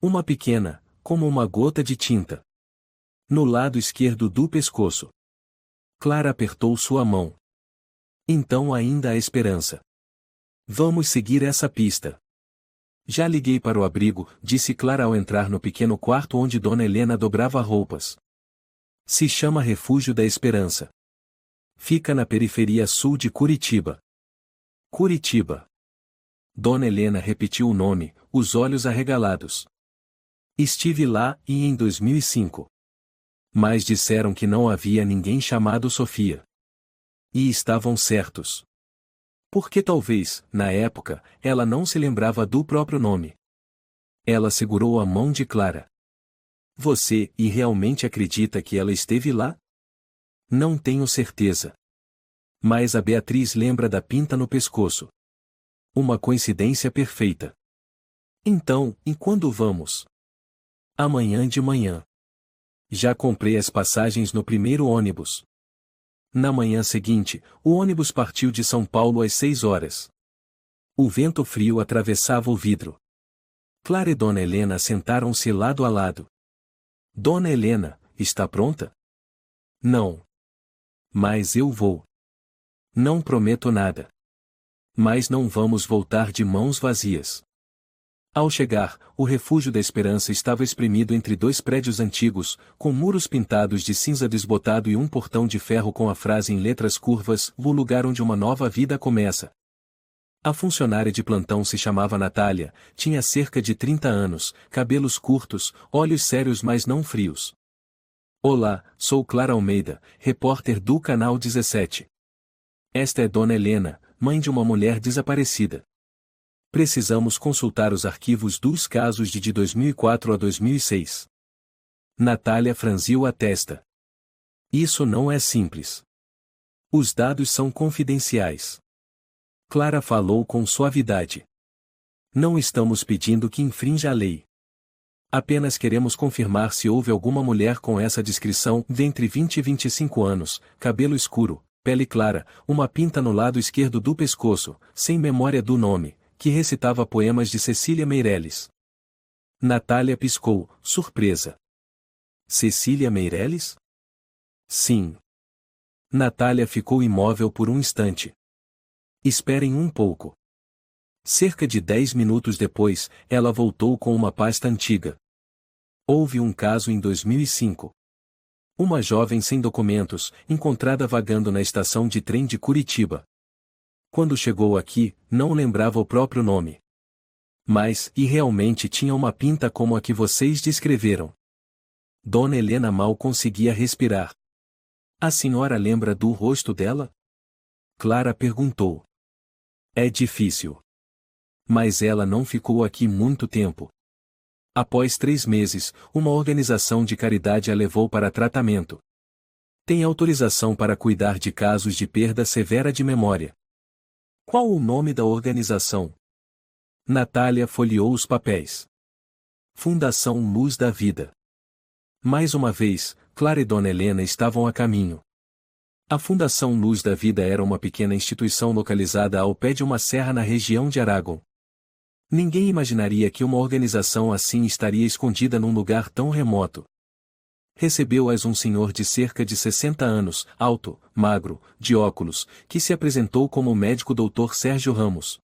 Uma pequena, como uma gota de tinta. No lado esquerdo do pescoço. Clara apertou sua mão. Então ainda há esperança. Vamos seguir essa pista. Já liguei para o abrigo, disse Clara ao entrar no pequeno quarto onde Dona Helena dobrava roupas. Se chama Refúgio da Esperança. Fica na periferia sul de Curitiba. Curitiba. Dona Helena repetiu o nome, os olhos arregalados. Estive lá, e em 2005. Mas disseram que não havia ninguém chamado Sofia. E estavam certos. Porque talvez, na época, ela não se lembrava do próprio nome. Ela segurou a mão de Clara. Você, e realmente acredita que ela esteve lá? Não tenho certeza. Mas a Beatriz lembra da pinta no pescoço. Uma coincidência perfeita. Então, e quando vamos? Amanhã de manhã. Já comprei as passagens no primeiro ônibus. Na manhã seguinte, o ônibus partiu de São Paulo às 6 horas. O vento frio atravessava o vidro. Clara e Dona Helena sentaram-se lado a lado. Dona Helena, está pronta? Não. Mas eu vou. Não prometo nada. Mas não vamos voltar de mãos vazias. Ao chegar, o Refúgio da Esperança estava espremido entre dois prédios antigos, com muros pintados de cinza desbotado e um portão de ferro com a frase em letras curvas: o lugar onde uma nova vida começa. A funcionária de plantão se chamava Natália, tinha cerca de 30 anos, cabelos curtos, olhos sérios mas não frios. Olá, sou Clara Almeida, repórter do Canal 17. Esta é Dona Helena, mãe de uma mulher desaparecida. Precisamos consultar os arquivos dos casos de 2004 a 2006. Natália franziu a testa. Isso não é simples. Os dados são confidenciais. Clara falou com suavidade. Não estamos pedindo que infrinja a lei. Apenas queremos confirmar se houve alguma mulher com essa descrição de entre 20 e 25 anos, cabelo escuro, pele clara, uma pinta no lado esquerdo do pescoço, sem memória do nome, que recitava poemas de Cecília Meirelles. Natália piscou, surpresa. Cecília Meirelles? Sim. Natália ficou imóvel por um instante. Esperem um pouco. Cerca de 10 minutos depois, ela voltou com uma pasta antiga. Houve um caso em 2005. Uma jovem sem documentos, encontrada vagando na estação de trem de Curitiba. Quando chegou aqui, não lembrava o próprio nome. Mas, e realmente tinha uma pinta como a que vocês descreveram. Dona Helena mal conseguia respirar. A senhora lembra do rosto dela? Clara perguntou. É difícil. Mas ela não ficou aqui muito tempo. Após 3 meses, uma organização de caridade a levou para tratamento. Tem autorização para cuidar de casos de perda severa de memória. Qual o nome da organização? Natália folheou os papéis. Fundação Luz da Vida. Mais uma vez, Clara e Dona Helena estavam a caminho. A Fundação Luz da Vida era uma pequena instituição localizada ao pé de uma serra na região de Aragon. Ninguém imaginaria que uma organização assim estaria escondida num lugar tão remoto. Recebeu-as um senhor de cerca de 60 anos, alto, magro, de óculos, que se apresentou como o médico Dr. Sérgio Ramos.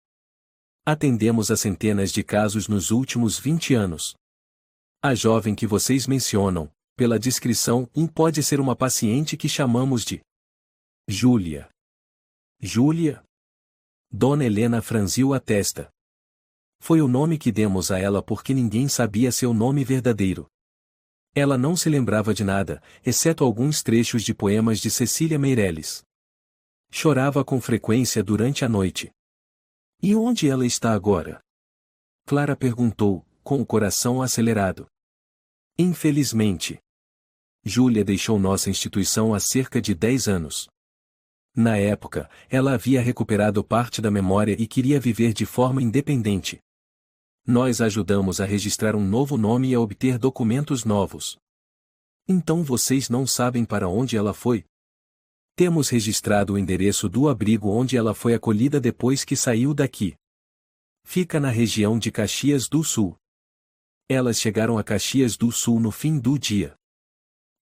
Atendemos a centenas de casos nos últimos 20 anos. A jovem que vocês mencionam, pela descrição, pode ser uma paciente que chamamos de Júlia. Júlia? Dona Helena franziu a testa. Foi o nome que demos a ela porque ninguém sabia seu nome verdadeiro. Ela não se lembrava de nada, exceto alguns trechos de poemas de Cecília Meirelles. Chorava com frequência durante a noite. E onde ela está agora? Clara perguntou, com o coração acelerado. Infelizmente. Júlia deixou nossa instituição há cerca de 10 anos. Na época, ela havia recuperado parte da memória e queria viver de forma independente. Nós ajudamos a registrar um novo nome e a obter documentos novos. Então vocês não sabem para onde ela foi? Temos registrado o endereço do abrigo onde ela foi acolhida depois que saiu daqui. Fica na região de Caxias do Sul. Elas chegaram a Caxias do Sul no fim do dia.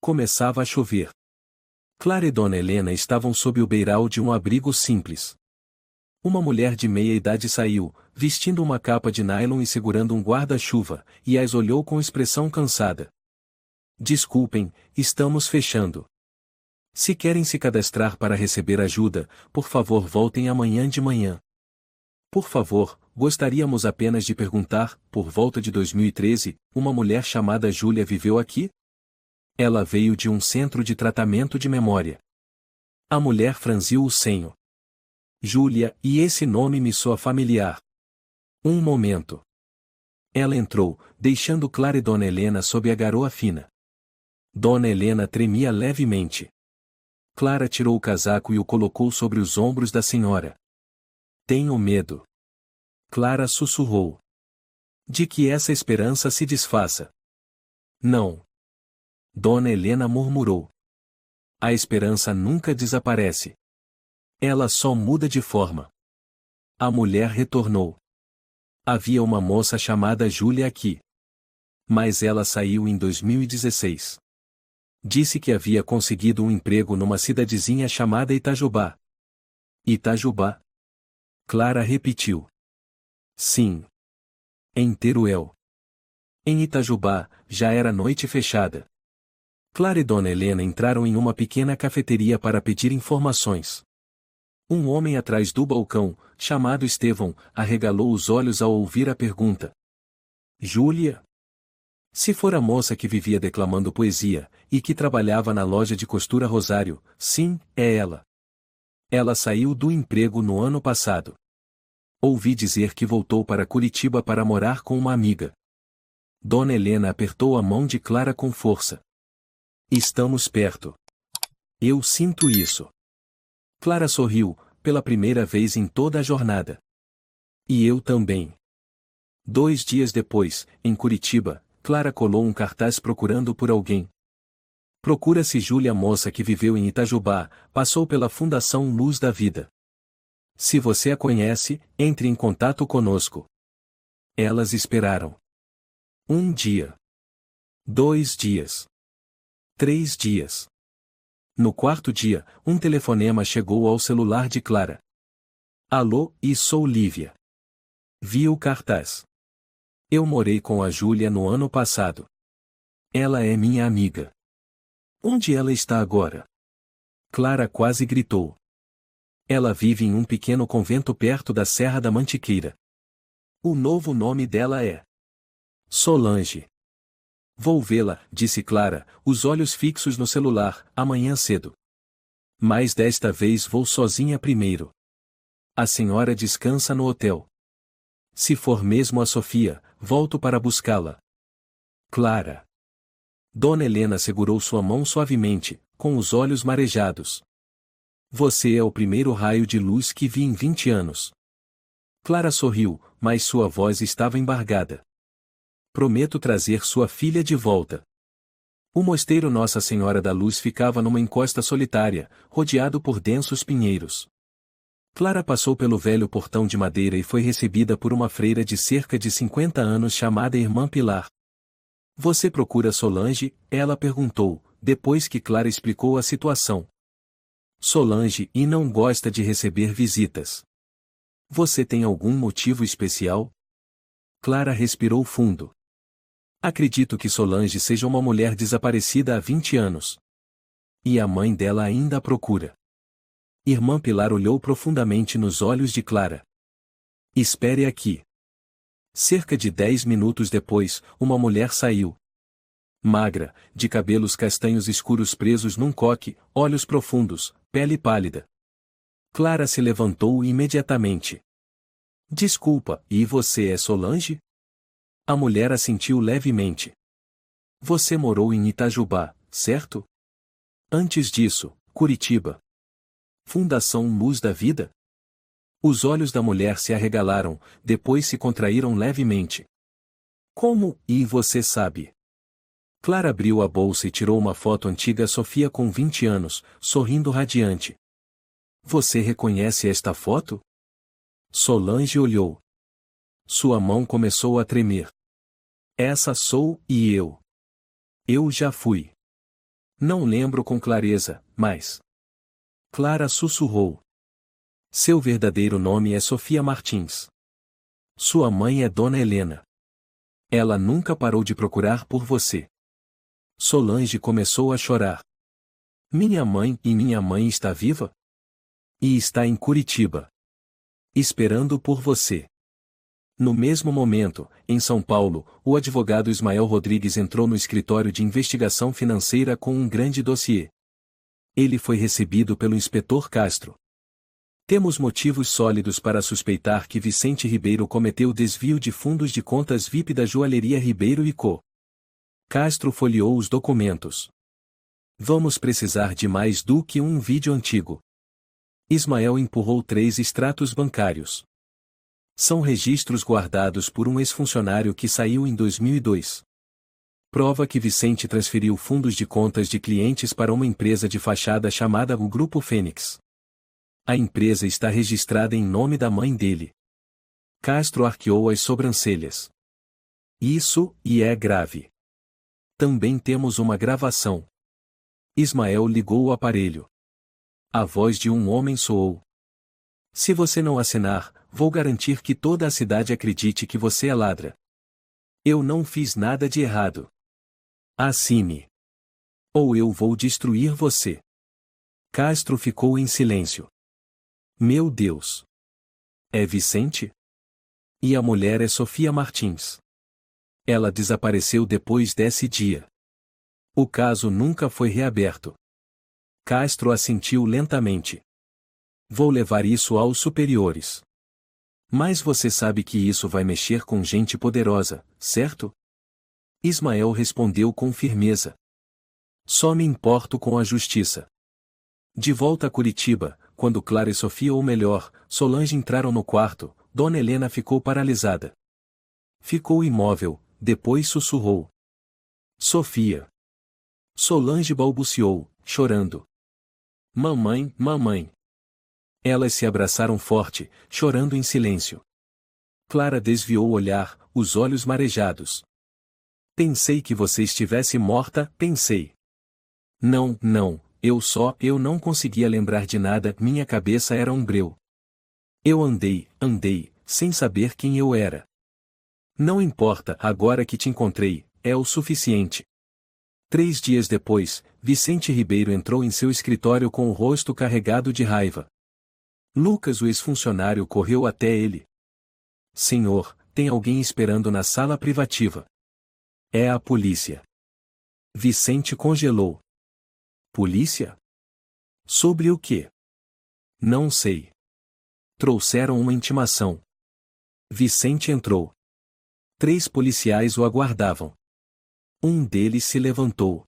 Começava a chover. Clara e Dona Helena estavam sob o beiral de um abrigo simples. Uma mulher de meia idade saiu, vestindo uma capa de nylon e segurando um guarda-chuva, e as olhou com expressão cansada. Desculpem, estamos fechando. Se querem se cadastrar para receber ajuda, por favor voltem amanhã de manhã. Por favor, gostaríamos apenas de perguntar, por volta de 2013, uma mulher chamada Júlia viveu aqui? Ela veio de um centro de tratamento de memória. A mulher franziu o senho. Júlia, e esse nome me soa familiar. Um momento. Ela entrou, deixando Clara e Dona Helena sob a garoa fina. Dona Helena tremia levemente. Clara tirou o casaco e o colocou sobre os ombros da senhora. Tenho medo. Clara sussurrou. De que essa esperança se desfaça. Não. Dona Helena murmurou. A esperança nunca desaparece. Ela só muda de forma. A mulher retornou. Havia uma moça chamada Júlia aqui. Mas ela saiu em 2016. Disse que havia conseguido um emprego numa cidadezinha chamada Itajubá. Itajubá? Clara repetiu. Sim. Em Teruel. Em Itajubá, já era noite fechada. Clara e Dona Helena entraram em uma pequena cafeteria para pedir informações. Um homem atrás do balcão, chamado Estevão, arregalou os olhos ao ouvir a pergunta. Júlia? Se for a moça que vivia declamando poesia, e que trabalhava na loja de costura Rosário, sim, é ela. Ela saiu do emprego no ano passado. Ouvi dizer que voltou para Curitiba para morar com uma amiga. Dona Helena apertou a mão de Clara com força. Estamos perto. Eu sinto isso. Clara sorriu, pela primeira vez em toda a jornada. E eu também. 2 dias depois, em Curitiba, Clara colou um cartaz procurando por alguém. Procura-se Júlia, moça que viveu em Itajubá, passou pela Fundação Luz da Vida. Se você a conhece, entre em contato conosco. Elas esperaram. 1 dia. 2 dias. 3 dias. No 4º dia, um telefonema chegou ao celular de Clara. Alô, sou Lívia. Vi o cartaz. Eu morei com a Júlia no ano passado. Ela é minha amiga. Onde ela está agora? Clara quase gritou. Ela vive em um pequeno convento perto da Serra da Mantiqueira. O novo nome dela é Solange. Vou vê-la, disse Clara, os olhos fixos no celular, amanhã cedo. Mas desta vez vou sozinha primeiro. A senhora descansa no hotel. Se for mesmo a Sofia, volto para buscá-la. Clara. Dona Helena segurou sua mão suavemente, com os olhos marejados. Você é o primeiro raio de luz que vi em 20 anos. Clara sorriu, mas sua voz estava embargada. Prometo trazer sua filha de volta. O mosteiro Nossa Senhora da Luz ficava numa encosta solitária, rodeado por densos pinheiros. Clara passou pelo velho portão de madeira e foi recebida por uma freira de cerca de 50 anos chamada Irmã Pilar. Você procura Solange? Ela perguntou, depois que Clara explicou a situação. Solange e não gosta de receber visitas. Você tem algum motivo especial? Clara respirou fundo. Acredito que Solange seja uma mulher desaparecida há 20 anos. E a mãe dela ainda a procura. Irmã Pilar olhou profundamente nos olhos de Clara. Espere aqui. Cerca de 10 minutos depois, uma mulher saiu. Magra, de cabelos castanhos escuros presos num coque, olhos profundos, pele pálida. Clara se levantou imediatamente. Desculpa, e você é Solange? A mulher assentiu levemente. Você morou em Itajubá, certo? Antes disso, Curitiba. Fundação Luz da Vida? Os olhos da mulher se arregalaram, depois se contraíram levemente. Como, e você sabe? Clara abriu a bolsa e tirou uma foto antiga Sofia com 20 anos, sorrindo radiante. Você reconhece esta foto? Solange olhou. Sua mão começou a tremer. Essa sou, e eu. Eu já fui. Não lembro com clareza, mas... Clara sussurrou. Seu verdadeiro nome é Sofia Martins. Sua mãe é Dona Helena. Ela nunca parou de procurar por você. Solange começou a chorar. Minha mãe está viva? E está em Curitiba. Esperando por você. No mesmo momento, em São Paulo, o advogado Ismael Rodrigues entrou no escritório de investigação financeira com um grande dossiê. Ele foi recebido pelo inspetor Castro. Temos motivos sólidos para suspeitar que Vicente Ribeiro cometeu desvio de fundos de contas VIP da Joalheria Ribeiro e Co. Castro folheou os documentos. Vamos precisar de mais do que um vídeo antigo. Ismael empurrou 3 extratos bancários. São registros guardados por um ex-funcionário que saiu em 2002. Prova que Vicente transferiu fundos de contas de clientes para uma empresa de fachada chamada o Grupo Fênix. A empresa está registrada em nome da mãe dele. Castro arqueou as sobrancelhas. Isso é grave. Também temos uma gravação. Ismael ligou o aparelho. A voz de um homem soou. Se você não assinar, vou garantir que toda a cidade acredite que você é ladra. Eu não fiz nada de errado. Assine. Ou eu vou destruir você. Castro ficou em silêncio. Meu Deus! É Vicente? E a mulher é Sofia Martins. Ela desapareceu depois desse dia. O caso nunca foi reaberto. Castro assentiu lentamente. Vou levar isso aos superiores. Mas você sabe que isso vai mexer com gente poderosa, certo? Ismael respondeu com firmeza. Só me importo com a justiça. De volta a Curitiba, quando Clara e Sofia, ou melhor, Solange, entraram no quarto, Dona Helena ficou paralisada. Ficou imóvel, depois sussurrou. Sofia. Solange balbuciou, chorando. Mamãe, mamãe. Elas se abraçaram forte, chorando em silêncio. Clara desviou o olhar, os olhos marejados. Pensei que você estivesse morta, pensei. Não, eu não conseguia lembrar de nada, minha cabeça era um breu. Eu andei, sem saber quem eu era. Não importa, agora que te encontrei, é o suficiente. 3 dias depois, Vicente Ribeiro entrou em seu escritório com o rosto carregado de raiva. Lucas, o ex-funcionário, correu até ele. Senhor, tem alguém esperando na sala privativa. É a polícia. Vicente congelou. Polícia? Sobre o quê? Não sei. Trouxeram uma intimação. Vicente entrou. 3 policiais o aguardavam. Um deles se levantou.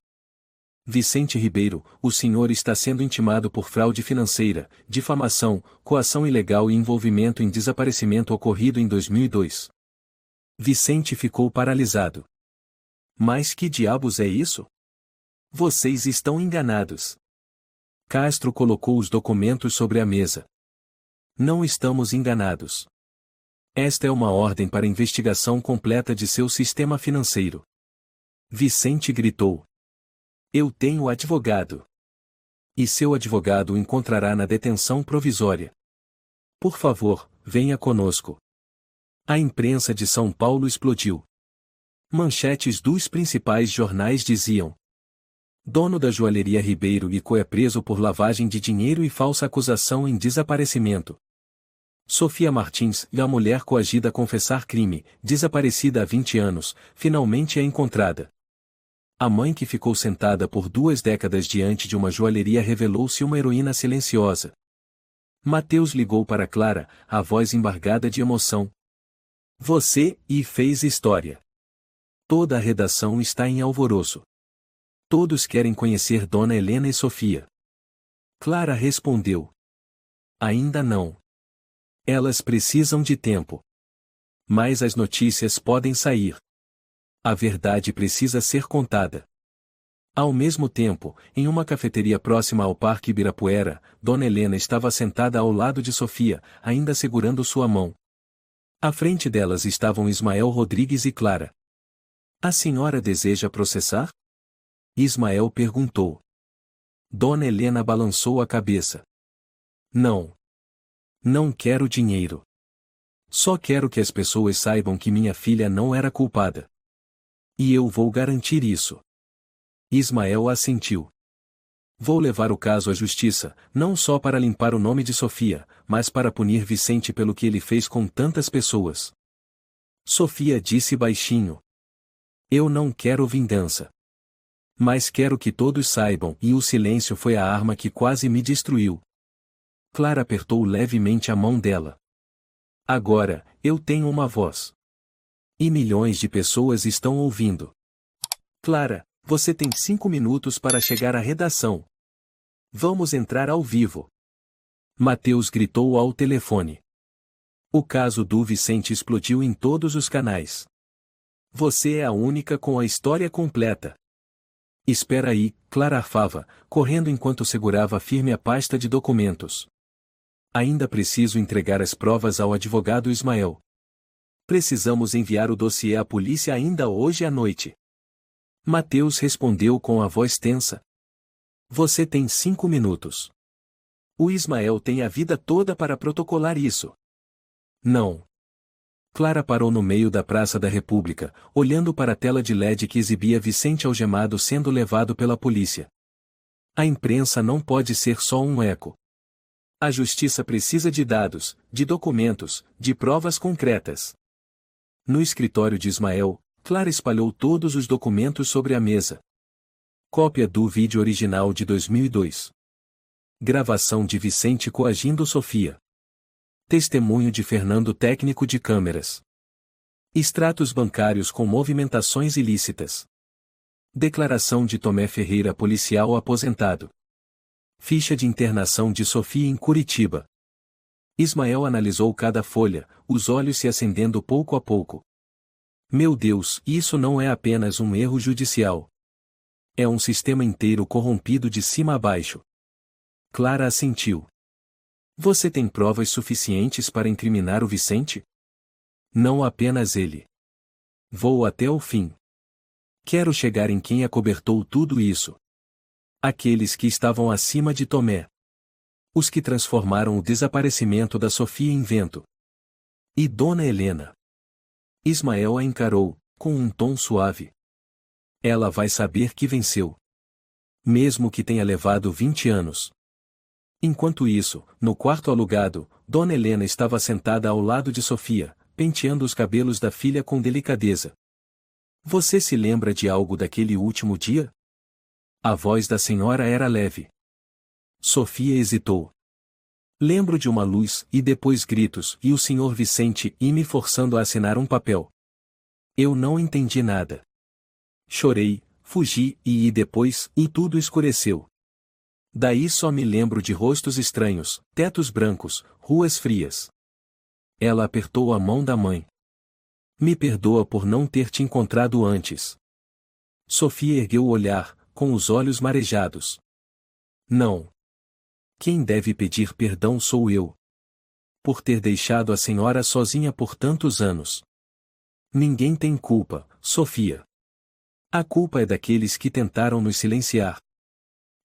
Vicente Ribeiro, o senhor está sendo intimado por fraude financeira, difamação, coação ilegal e envolvimento em desaparecimento ocorrido em 2002. Vicente ficou paralisado. Mas que diabos é isso? Vocês estão enganados. Castro colocou os documentos sobre a mesa. Não estamos enganados. Esta é uma ordem para investigação completa de seu sistema financeiro. Vicente gritou. Eu tenho advogado. E seu advogado o encontrará na detenção provisória. Por favor, venha conosco. A imprensa de São Paulo explodiu. Manchetes dos principais jornais diziam: dono da Joalheria Ribeiro e Co é preso por lavagem de dinheiro e falsa acusação em desaparecimento. Sofia Martins, a mulher coagida a confessar crime, desaparecida há 20 anos, finalmente é encontrada. A mãe que ficou sentada por 2 décadas diante de uma joalheria revelou-se uma heroína silenciosa. Mateus ligou para Clara, a voz embargada de emoção. Você fez história. Toda a redação está em alvoroço. Todos querem conhecer Dona Helena e Sofia. Clara respondeu. Ainda não. Elas precisam de tempo. Mas as notícias podem sair. A verdade precisa ser contada. Ao mesmo tempo, em uma cafeteria próxima ao Parque Ibirapuera, Dona Helena estava sentada ao lado de Sofia, ainda segurando sua mão. À frente delas estavam Ismael Rodrigues e Clara. A senhora deseja processar? Ismael perguntou. Dona Helena balançou a cabeça. Não. Não quero dinheiro. Só quero que as pessoas saibam que minha filha não era culpada. E eu vou garantir isso. Ismael assentiu. Vou levar o caso à justiça, não só para limpar o nome de Sofia, mas para punir Vicente pelo que ele fez com tantas pessoas. Sofia disse baixinho. Eu não quero vingança. Mas quero que todos saibam, e o silêncio foi a arma que quase me destruiu. Clara apertou levemente a mão dela. Agora, eu tenho uma voz. E milhões de pessoas estão ouvindo. Clara, você tem 5 minutos para chegar à redação. Vamos entrar ao vivo. Mateus gritou ao telefone. O caso do Vicente explodiu em todos os canais. Você é a única com a história completa. Espera aí, Clara arfava, correndo enquanto segurava firme a pasta de documentos. Ainda preciso entregar as provas ao advogado Ismael. Precisamos enviar o dossiê à polícia ainda hoje à noite. Mateus respondeu com a voz tensa. Você tem 5 minutos. O Ismael tem a vida toda para protocolar isso. Não. Clara parou no meio da Praça da República, olhando para a tela de LED que exibia Vicente algemado sendo levado pela polícia. A imprensa não pode ser só um eco. A justiça precisa de dados, de documentos, de provas concretas. No escritório de Ismael, Clara espalhou todos os documentos sobre a mesa. Cópia do vídeo original de 2002. Gravação de Vicente coagindo Sofia. Testemunho de Fernando técnico de câmeras. Extratos bancários com movimentações ilícitas. Declaração de Tomé Ferreira policial aposentado. Ficha de internação de Sofia em Curitiba. Ismael analisou cada folha, os olhos se acendendo pouco a pouco. Meu Deus, isso não é apenas um erro judicial. É um sistema inteiro corrompido de cima a baixo. Clara assentiu. Você tem provas suficientes para incriminar o Vicente? Não apenas ele. Vou até o fim. Quero chegar em quem acobertou tudo isso. Aqueles que estavam acima de Tomé. Os que transformaram o desaparecimento da Sofia em vento. E Dona Helena. Ismael a encarou, com um tom suave. Ela vai saber que venceu. Mesmo que tenha levado 20 anos. Enquanto isso, no quarto alugado, Dona Helena estava sentada ao lado de Sofia, penteando os cabelos da filha com delicadeza. Você se lembra de algo daquele último dia? A voz da senhora era leve. Sofia hesitou. Lembro de uma luz, e depois gritos, e o senhor Vicente e me forçando a assinar um papel. Eu não entendi nada. Chorei, fugi, e depois, e tudo escureceu. Daí só me lembro de rostos estranhos, tetos brancos, ruas frias. Ela apertou a mão da mãe. Me perdoa por não ter te encontrado antes. Sofia ergueu o olhar, com os olhos marejados. Não. Quem deve pedir perdão sou eu. Por ter deixado a senhora sozinha por tantos anos. Ninguém tem culpa, Sofia. A culpa é daqueles que tentaram nos silenciar.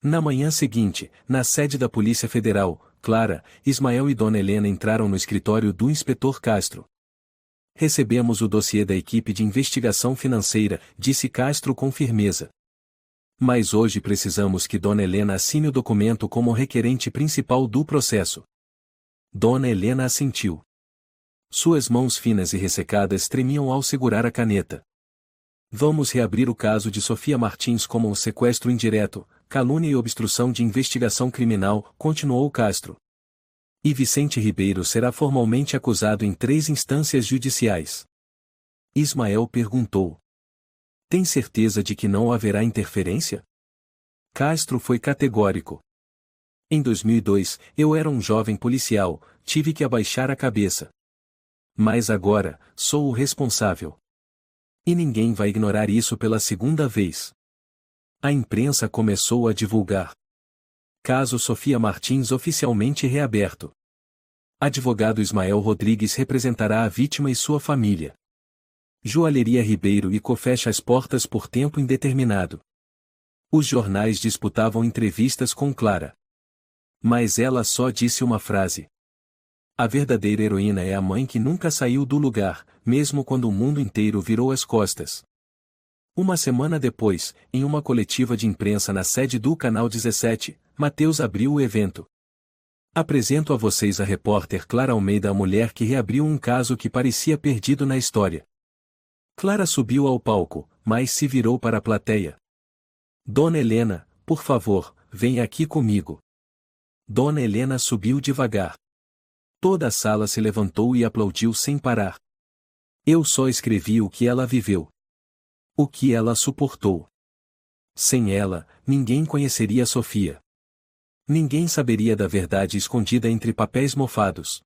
Na manhã seguinte, na sede da Polícia Federal, Clara, Ismael e Dona Helena entraram no escritório do inspetor Castro. Recebemos o dossiê da equipe de investigação financeira, disse Castro com firmeza. Mas hoje precisamos que Dona Helena assine o documento como requerente principal do processo. Dona Helena assentiu. Suas mãos finas e ressecadas tremiam ao segurar a caneta. Vamos reabrir o caso de Sofia Martins como um sequestro indireto, calúnia e obstrução de investigação criminal, continuou Castro. E Vicente Ribeiro será formalmente acusado em 3 instâncias judiciais. Ismael perguntou. Tem certeza de que não haverá interferência? Castro foi categórico. Em 2002, eu era um jovem policial, tive que abaixar a cabeça. Mas agora, sou o responsável. E ninguém vai ignorar isso pela segunda vez. A imprensa começou a divulgar. Caso Sofia Martins oficialmente reaberto. Advogado Ismael Rodrigues representará a vítima e sua família. Joalheria Ribeiro e Co fecha as portas por tempo indeterminado. Os jornais disputavam entrevistas com Clara. Mas ela só disse uma frase. A verdadeira heroína é a mãe que nunca saiu do lugar, mesmo quando o mundo inteiro virou as costas. Uma semana depois, em uma coletiva de imprensa na sede do Canal 17, Mateus abriu o evento. Apresento a vocês a repórter Clara Almeida, a mulher que reabriu um caso que parecia perdido na história. Clara subiu ao palco, mas se virou para a plateia. Dona Helena, por favor, venha aqui comigo. Dona Helena subiu devagar. Toda a sala se levantou e aplaudiu sem parar. Eu só escrevi o que ela viveu. O que ela suportou. Sem ela, ninguém conheceria Sofia. Ninguém saberia da verdade escondida entre papéis mofados.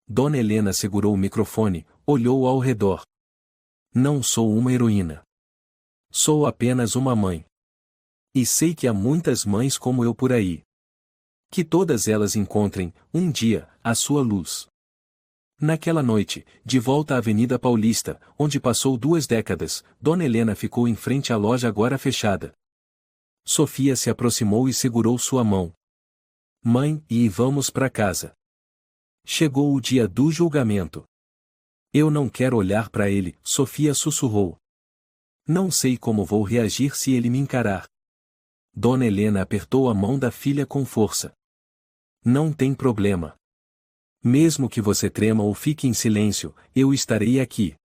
Dona Helena segurou o microfone, olhou ao redor. Não sou uma heroína. Sou apenas uma mãe. E sei que há muitas mães como eu por aí. Que todas elas encontrem, um dia, a sua luz. Naquela noite, de volta à Avenida Paulista, onde passou 2 décadas, Dona Helena ficou em frente à loja agora fechada. Sofia se aproximou e segurou sua mão. Mãe, e vamos para casa. Chegou o dia do julgamento. Eu não quero olhar para ele, Sofia sussurrou. Não sei como vou reagir se ele me encarar. Dona Helena apertou a mão da filha com força. Não tem problema. Mesmo que você trema ou fique em silêncio, eu estarei aqui.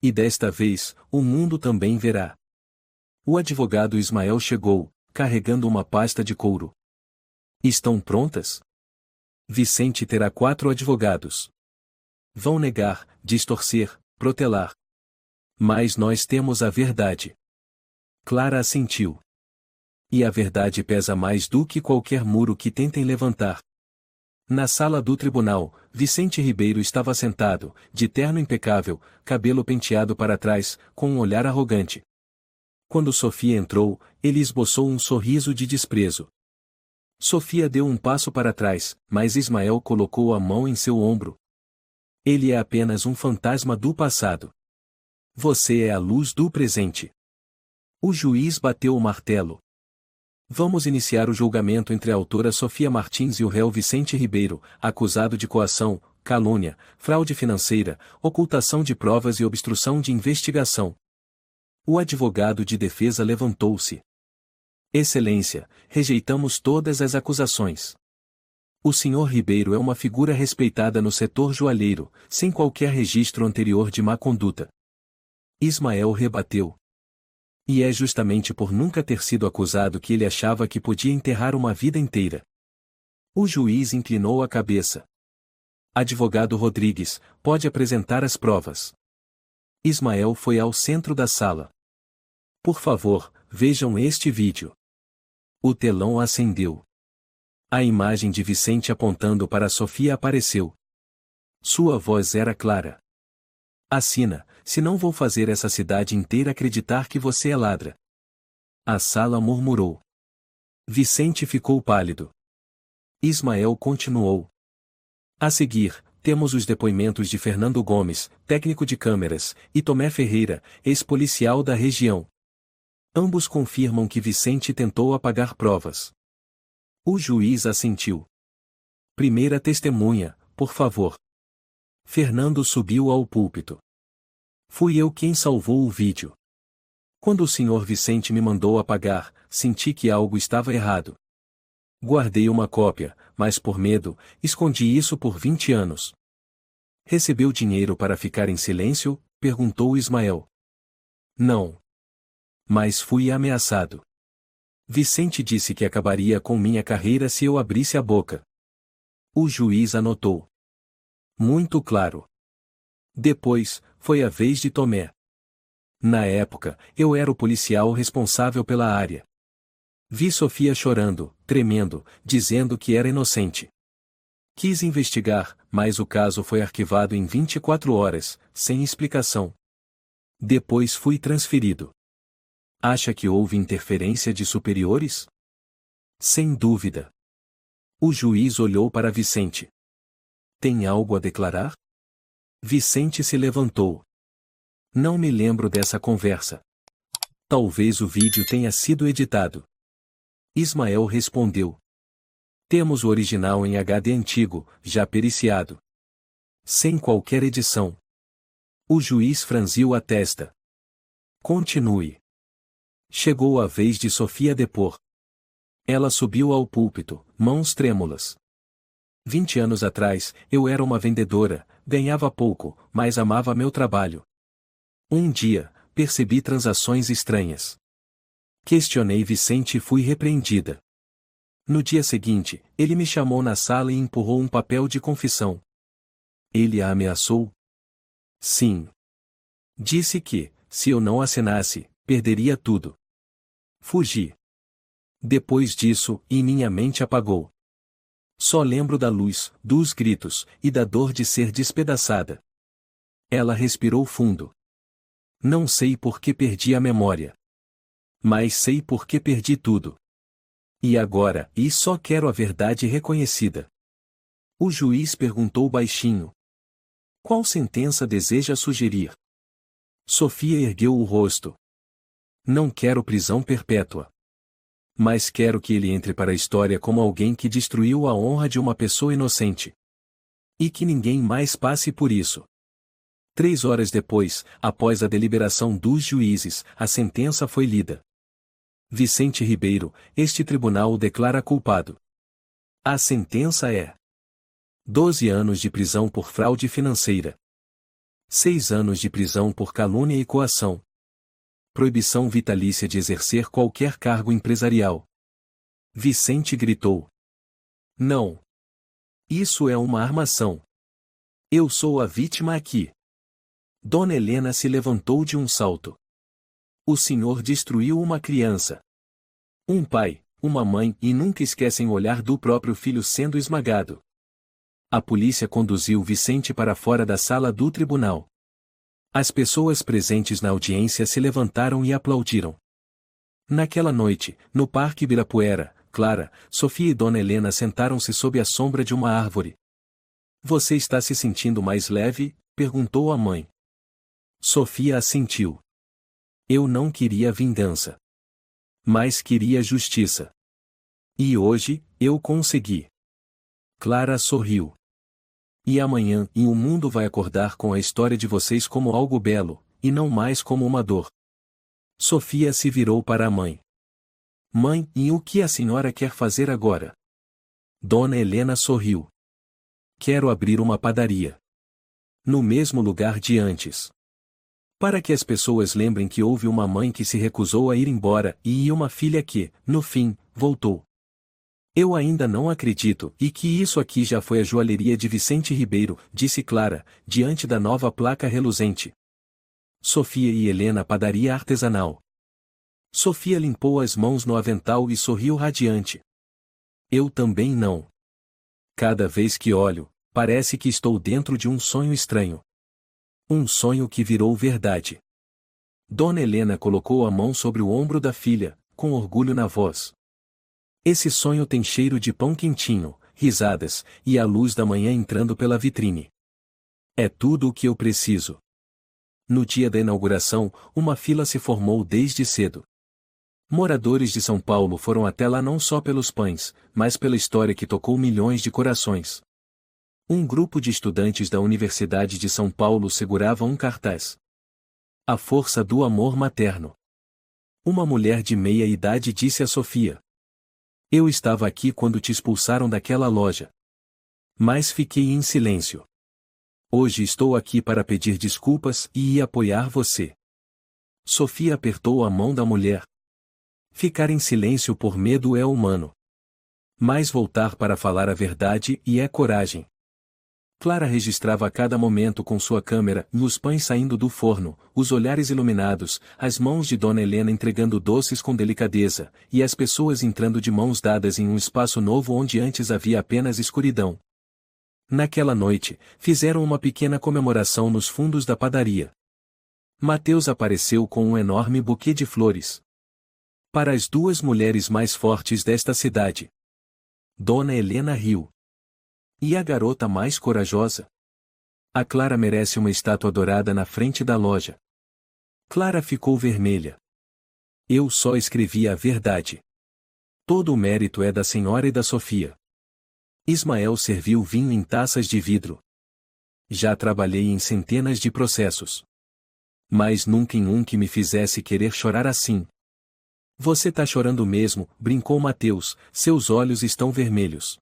E desta vez, o mundo também verá. O advogado Ismael chegou, carregando uma pasta de couro. Estão prontas? Vicente terá 4 advogados. Vão negar, distorcer, protelar. Mas nós temos a verdade. Clara assentiu. E a verdade pesa mais do que qualquer muro que tentem levantar. Na sala do tribunal, Vicente Ribeiro estava sentado, de terno impecável, cabelo penteado para trás, com um olhar arrogante. Quando Sofia entrou, ele esboçou um sorriso de desprezo. Sofia deu um passo para trás, mas Ismael colocou a mão em seu ombro. Ele é apenas um fantasma do passado. Você é a luz do presente. O juiz bateu o martelo. Vamos iniciar o julgamento entre a autora Sofia Martins e o réu Vicente Ribeiro, acusado de coação, calúnia, fraude financeira, ocultação de provas e obstrução de investigação. O advogado de defesa levantou-se. Excelência, rejeitamos todas as acusações. O senhor Ribeiro é uma figura respeitada no setor joalheiro, sem qualquer registro anterior de má conduta. Ismael rebateu. E é justamente por nunca ter sido acusado que ele achava que podia enterrar uma vida inteira. O juiz inclinou a cabeça. Advogado Rodrigues, pode apresentar as provas. Ismael foi ao centro da sala. Por favor, vejam este vídeo. O telão acendeu. A imagem de Vicente apontando para Sofia apareceu. Sua voz era clara. Assina, senão vou fazer essa cidade inteira acreditar que você é ladra. A sala murmurou. Vicente ficou pálido. Ismael continuou. A seguir, temos os depoimentos de Fernando Gomes, técnico de câmeras, e Tomé Ferreira, ex-policial da região. Ambos confirmam que Vicente tentou apagar provas. O juiz assentiu. Primeira testemunha, por favor. Fernando subiu ao púlpito. Fui eu quem salvou o vídeo. Quando o senhor Vicente me mandou apagar, senti que algo estava errado. Guardei uma cópia, mas por medo, escondi isso por 20 anos. Recebeu dinheiro para ficar em silêncio? Perguntou Ismael. Não. Mas fui ameaçado. Vicente disse que acabaria com minha carreira se eu abrisse a boca. O juiz anotou. Muito claro. Depois, foi a vez de Tomé. Na época, eu era o policial responsável pela área. Vi Sofia chorando, tremendo, dizendo que era inocente. Quis investigar, mas o caso foi arquivado em 24 horas, sem explicação. Depois fui transferido. Acha que houve interferência de superiores? Sem dúvida. O juiz olhou para Vicente. Tem algo a declarar? Vicente se levantou. Não me lembro dessa conversa. Talvez o vídeo tenha sido editado. Ismael respondeu. Temos o original em HD antigo, já periciado. Sem qualquer edição. O juiz franziu a testa. Continue. Chegou a vez de Sofia depor. Ela subiu ao púlpito, mãos trêmulas. 20 anos atrás, eu era uma vendedora, ganhava pouco, mas amava meu trabalho. Um dia, percebi transações estranhas. Questionei Vicente e fui repreendida. No dia seguinte, ele me chamou na sala e empurrou um papel de confissão. Ele a ameaçou? Sim. Disse que, se eu não assinasse, perderia tudo. Fugi. Depois disso, e minha mente apagou. Só lembro da luz, dos gritos, e da dor de ser despedaçada. Ela respirou fundo. Não sei por que perdi a memória. Mas sei por que perdi tudo. E agora, só quero a verdade reconhecida. O juiz perguntou baixinho. Qual sentença deseja sugerir? Sofia ergueu o rosto. Não quero prisão perpétua. Mas quero que ele entre para a história como alguém que destruiu a honra de uma pessoa inocente. E que ninguém mais passe por isso. 3 horas depois, após a deliberação dos juízes, a sentença foi lida. Vicente Ribeiro, este tribunal o declara culpado. A sentença é 12 anos de prisão por fraude financeira. 6 anos de prisão por calúnia e coação. Proibição vitalícia de exercer qualquer cargo empresarial. Vicente gritou. Não. Isso é uma armação. Eu sou a vítima aqui. Dona Helena se levantou de um salto. O senhor destruiu uma criança. Um pai, uma mãe e nunca esquecem o olhar do próprio filho sendo esmagado. A polícia conduziu Vicente para fora da sala do tribunal. As pessoas presentes na audiência se levantaram e aplaudiram. Naquela noite, no Parque Ibirapuera, Clara, Sofia e Dona Helena sentaram-se sob a sombra de uma árvore. Você está se sentindo mais leve? Perguntou a mãe. Sofia assentiu. Eu não queria vingança. Mas queria justiça. E hoje, eu consegui. Clara sorriu. E amanhã, o mundo vai acordar com a história de vocês como algo belo, e não mais como uma dor. Sofia se virou para a mãe. Mãe, e o que a senhora quer fazer agora? Dona Helena sorriu. Quero abrir uma padaria. No mesmo lugar de antes. Para que as pessoas lembrem que houve uma mãe que se recusou a ir embora e uma filha que, no fim, voltou. Eu ainda não acredito, e que isso aqui já foi a joalheria de Vicente Ribeiro, disse Clara, diante da nova placa reluzente. Sofia e Helena padaria artesanal. Sofia limpou as mãos no avental e sorriu radiante. Eu também não. Cada vez que olho, parece que estou dentro de um sonho estranho. Um sonho que virou verdade. Dona Helena colocou a mão sobre o ombro da filha, com orgulho na voz. Esse sonho tem cheiro de pão quentinho, risadas, e a luz da manhã entrando pela vitrine. É tudo o que eu preciso. No dia da inauguração, uma fila se formou desde cedo. Moradores de São Paulo foram até lá não só pelos pães, mas pela história que tocou milhões de corações. Um grupo de estudantes da Universidade de São Paulo segurava um cartaz. A força do amor materno. Uma mulher de meia idade disse a Sofia. Eu estava aqui quando te expulsaram daquela loja. Mas fiquei em silêncio. Hoje estou aqui para pedir desculpas e apoiar você. Sofia apertou a mão da mulher. Ficar em silêncio por medo é humano. Mas voltar para falar a verdade é coragem. Clara registrava a cada momento com sua câmera, os pães saindo do forno, os olhares iluminados, as mãos de Dona Helena entregando doces com delicadeza, e as pessoas entrando de mãos dadas em um espaço novo onde antes havia apenas escuridão. Naquela noite, fizeram uma pequena comemoração nos fundos da padaria. Mateus apareceu com um enorme buquê de flores. Para as 2 mulheres mais fortes desta cidade. Dona Helena riu. E a garota mais corajosa? A Clara merece uma estátua dourada na frente da loja. Clara ficou vermelha. Eu só escrevi a verdade. Todo o mérito é da senhora e da Sofia. Ismael serviu vinho em taças de vidro. Já trabalhei em centenas de processos. Mas nunca em um que me fizesse querer chorar assim. Você tá chorando mesmo, brincou Mateus, seus olhos estão vermelhos.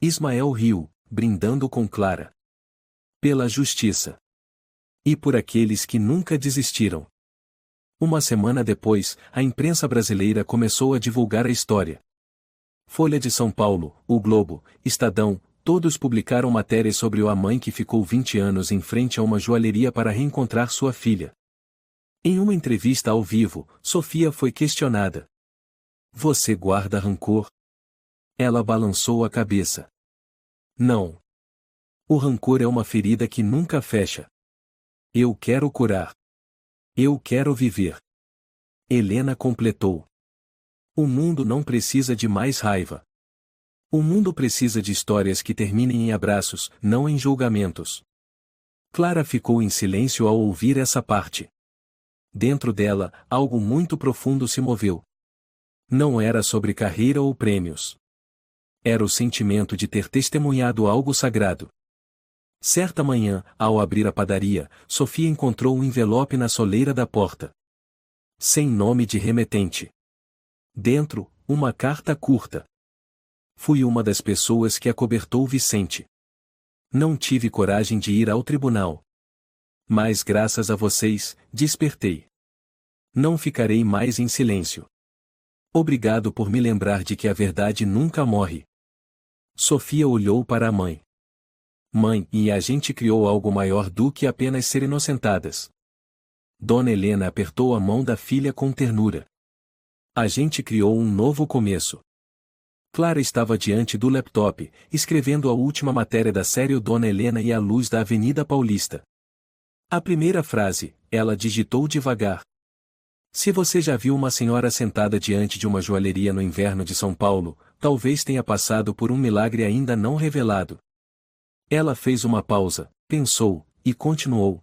Ismael riu, brindando com Clara. Pela justiça. E por aqueles que nunca desistiram. Uma semana depois, a imprensa brasileira começou a divulgar a história. Folha de São Paulo, O Globo, Estadão, todos publicaram matérias sobre a mãe que ficou 20 anos em frente a uma joalheria para reencontrar sua filha. Em uma entrevista ao vivo, Sofia foi questionada. Você guarda rancor? Ela balançou a cabeça. Não. O rancor é uma ferida que nunca fecha. Eu quero curar. Eu quero viver. Helena completou. O mundo não precisa de mais raiva. O mundo precisa de histórias que terminem em abraços, não em julgamentos. Clara ficou em silêncio ao ouvir essa parte. Dentro dela, algo muito profundo se moveu. Não era sobre carreira ou prêmios. Era o sentimento de ter testemunhado algo sagrado. Certa manhã, ao abrir a padaria, Sofia encontrou um envelope na soleira da porta. Sem nome de remetente. Dentro, uma carta curta. Fui uma das pessoas que acobertou Vicente. Não tive coragem de ir ao tribunal. Mas graças a vocês, despertei. Não ficarei mais em silêncio. Obrigado por me lembrar de que a verdade nunca morre. Sofia olhou para a mãe. Mãe, e a gente criou algo maior do que apenas ser inocentadas. Dona Helena apertou a mão da filha com ternura. A gente criou um novo começo. Clara estava diante do laptop, escrevendo a última matéria da série Dona Helena e a Luz da Avenida Paulista. A primeira frase, ela digitou devagar. Se você já viu uma senhora sentada diante de uma joalheria no inverno de São Paulo, talvez tenha passado por um milagre ainda não revelado. Ela fez uma pausa, pensou, e continuou.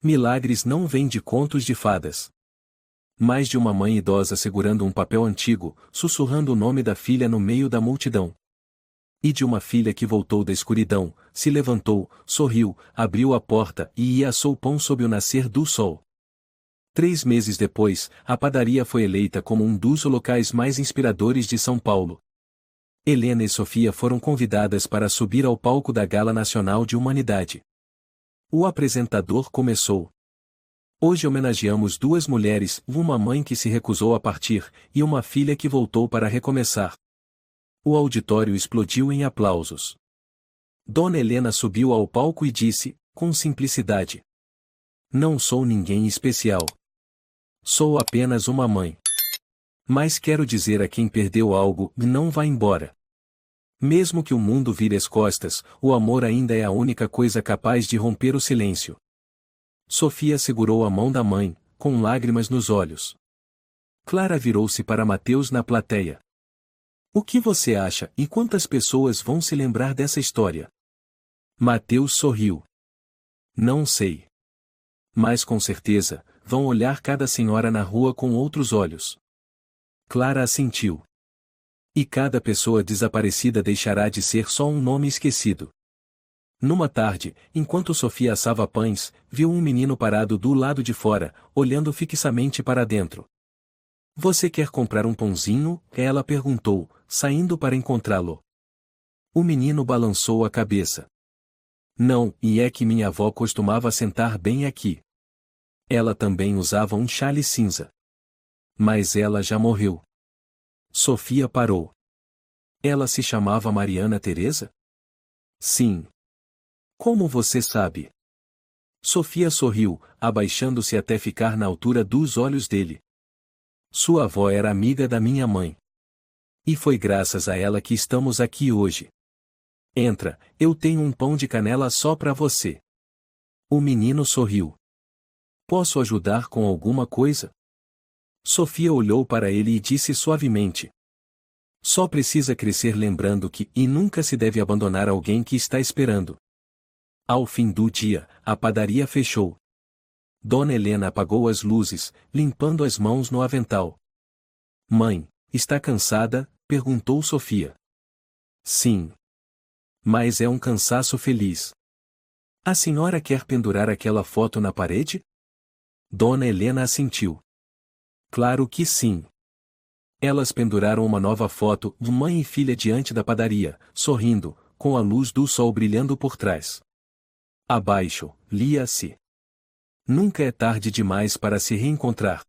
Milagres não vêm de contos de fadas. Mais de uma mãe idosa segurando um papel antigo, sussurrando o nome da filha no meio da multidão. E de uma filha que voltou da escuridão, se levantou, sorriu, abriu a porta e assou pão sob o nascer do sol. 3 meses depois, a padaria foi eleita como um dos locais mais inspiradores de São Paulo. Helena e Sofia foram convidadas para subir ao palco da Gala Nacional de Humanidade. O apresentador começou. Hoje homenageamos 2 mulheres, uma mãe que se recusou a partir, e uma filha que voltou para recomeçar. O auditório explodiu em aplausos. Dona Helena subiu ao palco e disse, com simplicidade: Não sou ninguém especial. Sou apenas uma mãe. Mas quero dizer a quem perdeu algo, não vá embora. Mesmo que o mundo vire as costas, o amor ainda é a única coisa capaz de romper o silêncio. Sofia segurou a mão da mãe, com lágrimas nos olhos. Clara virou-se para Mateus na plateia. O que você acha e quantas pessoas vão se lembrar dessa história? Mateus sorriu. Não sei. Mas com certeza, vão olhar cada senhora na rua com outros olhos. Clara assentiu. E cada pessoa desaparecida deixará de ser só um nome esquecido. Numa tarde, enquanto Sofia assava pães, viu um menino parado do lado de fora, olhando fixamente para dentro. Você quer comprar um pãozinho? Ela perguntou, saindo para encontrá-lo. O menino balançou a cabeça. Não, e é que minha avó costumava sentar bem aqui. Ela também usava um chale cinza. Mas ela já morreu. Sofia parou. Ela se chamava Mariana Teresa? Sim. Como você sabe? Sofia sorriu, abaixando-se até ficar na altura dos olhos dele. Sua avó era amiga da minha mãe. E foi graças a ela que estamos aqui hoje. Entra, eu tenho um pão de canela só para você. O menino sorriu. Posso ajudar com alguma coisa? Sofia olhou para ele e disse suavemente. Só precisa crescer lembrando que, e nunca se deve abandonar alguém que está esperando. Ao fim do dia, a padaria fechou. Dona Helena apagou as luzes, limpando as mãos no avental. Mãe, está cansada? Perguntou Sofia. Sim. Mas é um cansaço feliz. A senhora quer pendurar aquela foto na parede? Dona Helena assentiu. Claro que sim. Elas penduraram uma nova foto de mãe e filha diante da padaria, sorrindo, com a luz do sol brilhando por trás. Abaixo, lia-se: Nunca é tarde demais para se reencontrar.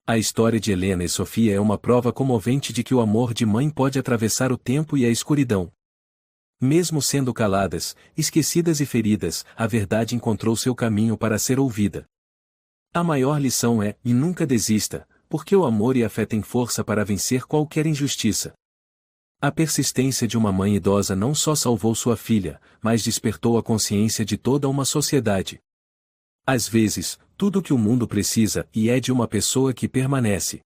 A história de Helena e Sofia é uma prova comovente de que o amor de mãe pode atravessar o tempo e a escuridão. Mesmo sendo caladas, esquecidas e feridas, a verdade encontrou seu caminho para ser ouvida. A maior lição é: e nunca desista, porque o amor e a fé têm força para vencer qualquer injustiça. A persistência de uma mãe idosa não só salvou sua filha, mas despertou a consciência de toda uma sociedade. Às vezes, tudo o que o mundo precisa e é de uma pessoa que permanece.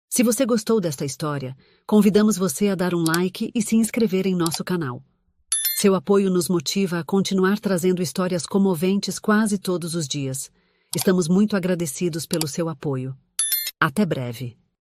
Se você gostou desta história, convidamos você a dar um like e se inscrever em nosso canal. Seu apoio nos motiva a continuar trazendo histórias comoventes quase todos os dias. Estamos muito agradecidos pelo seu apoio. Até breve.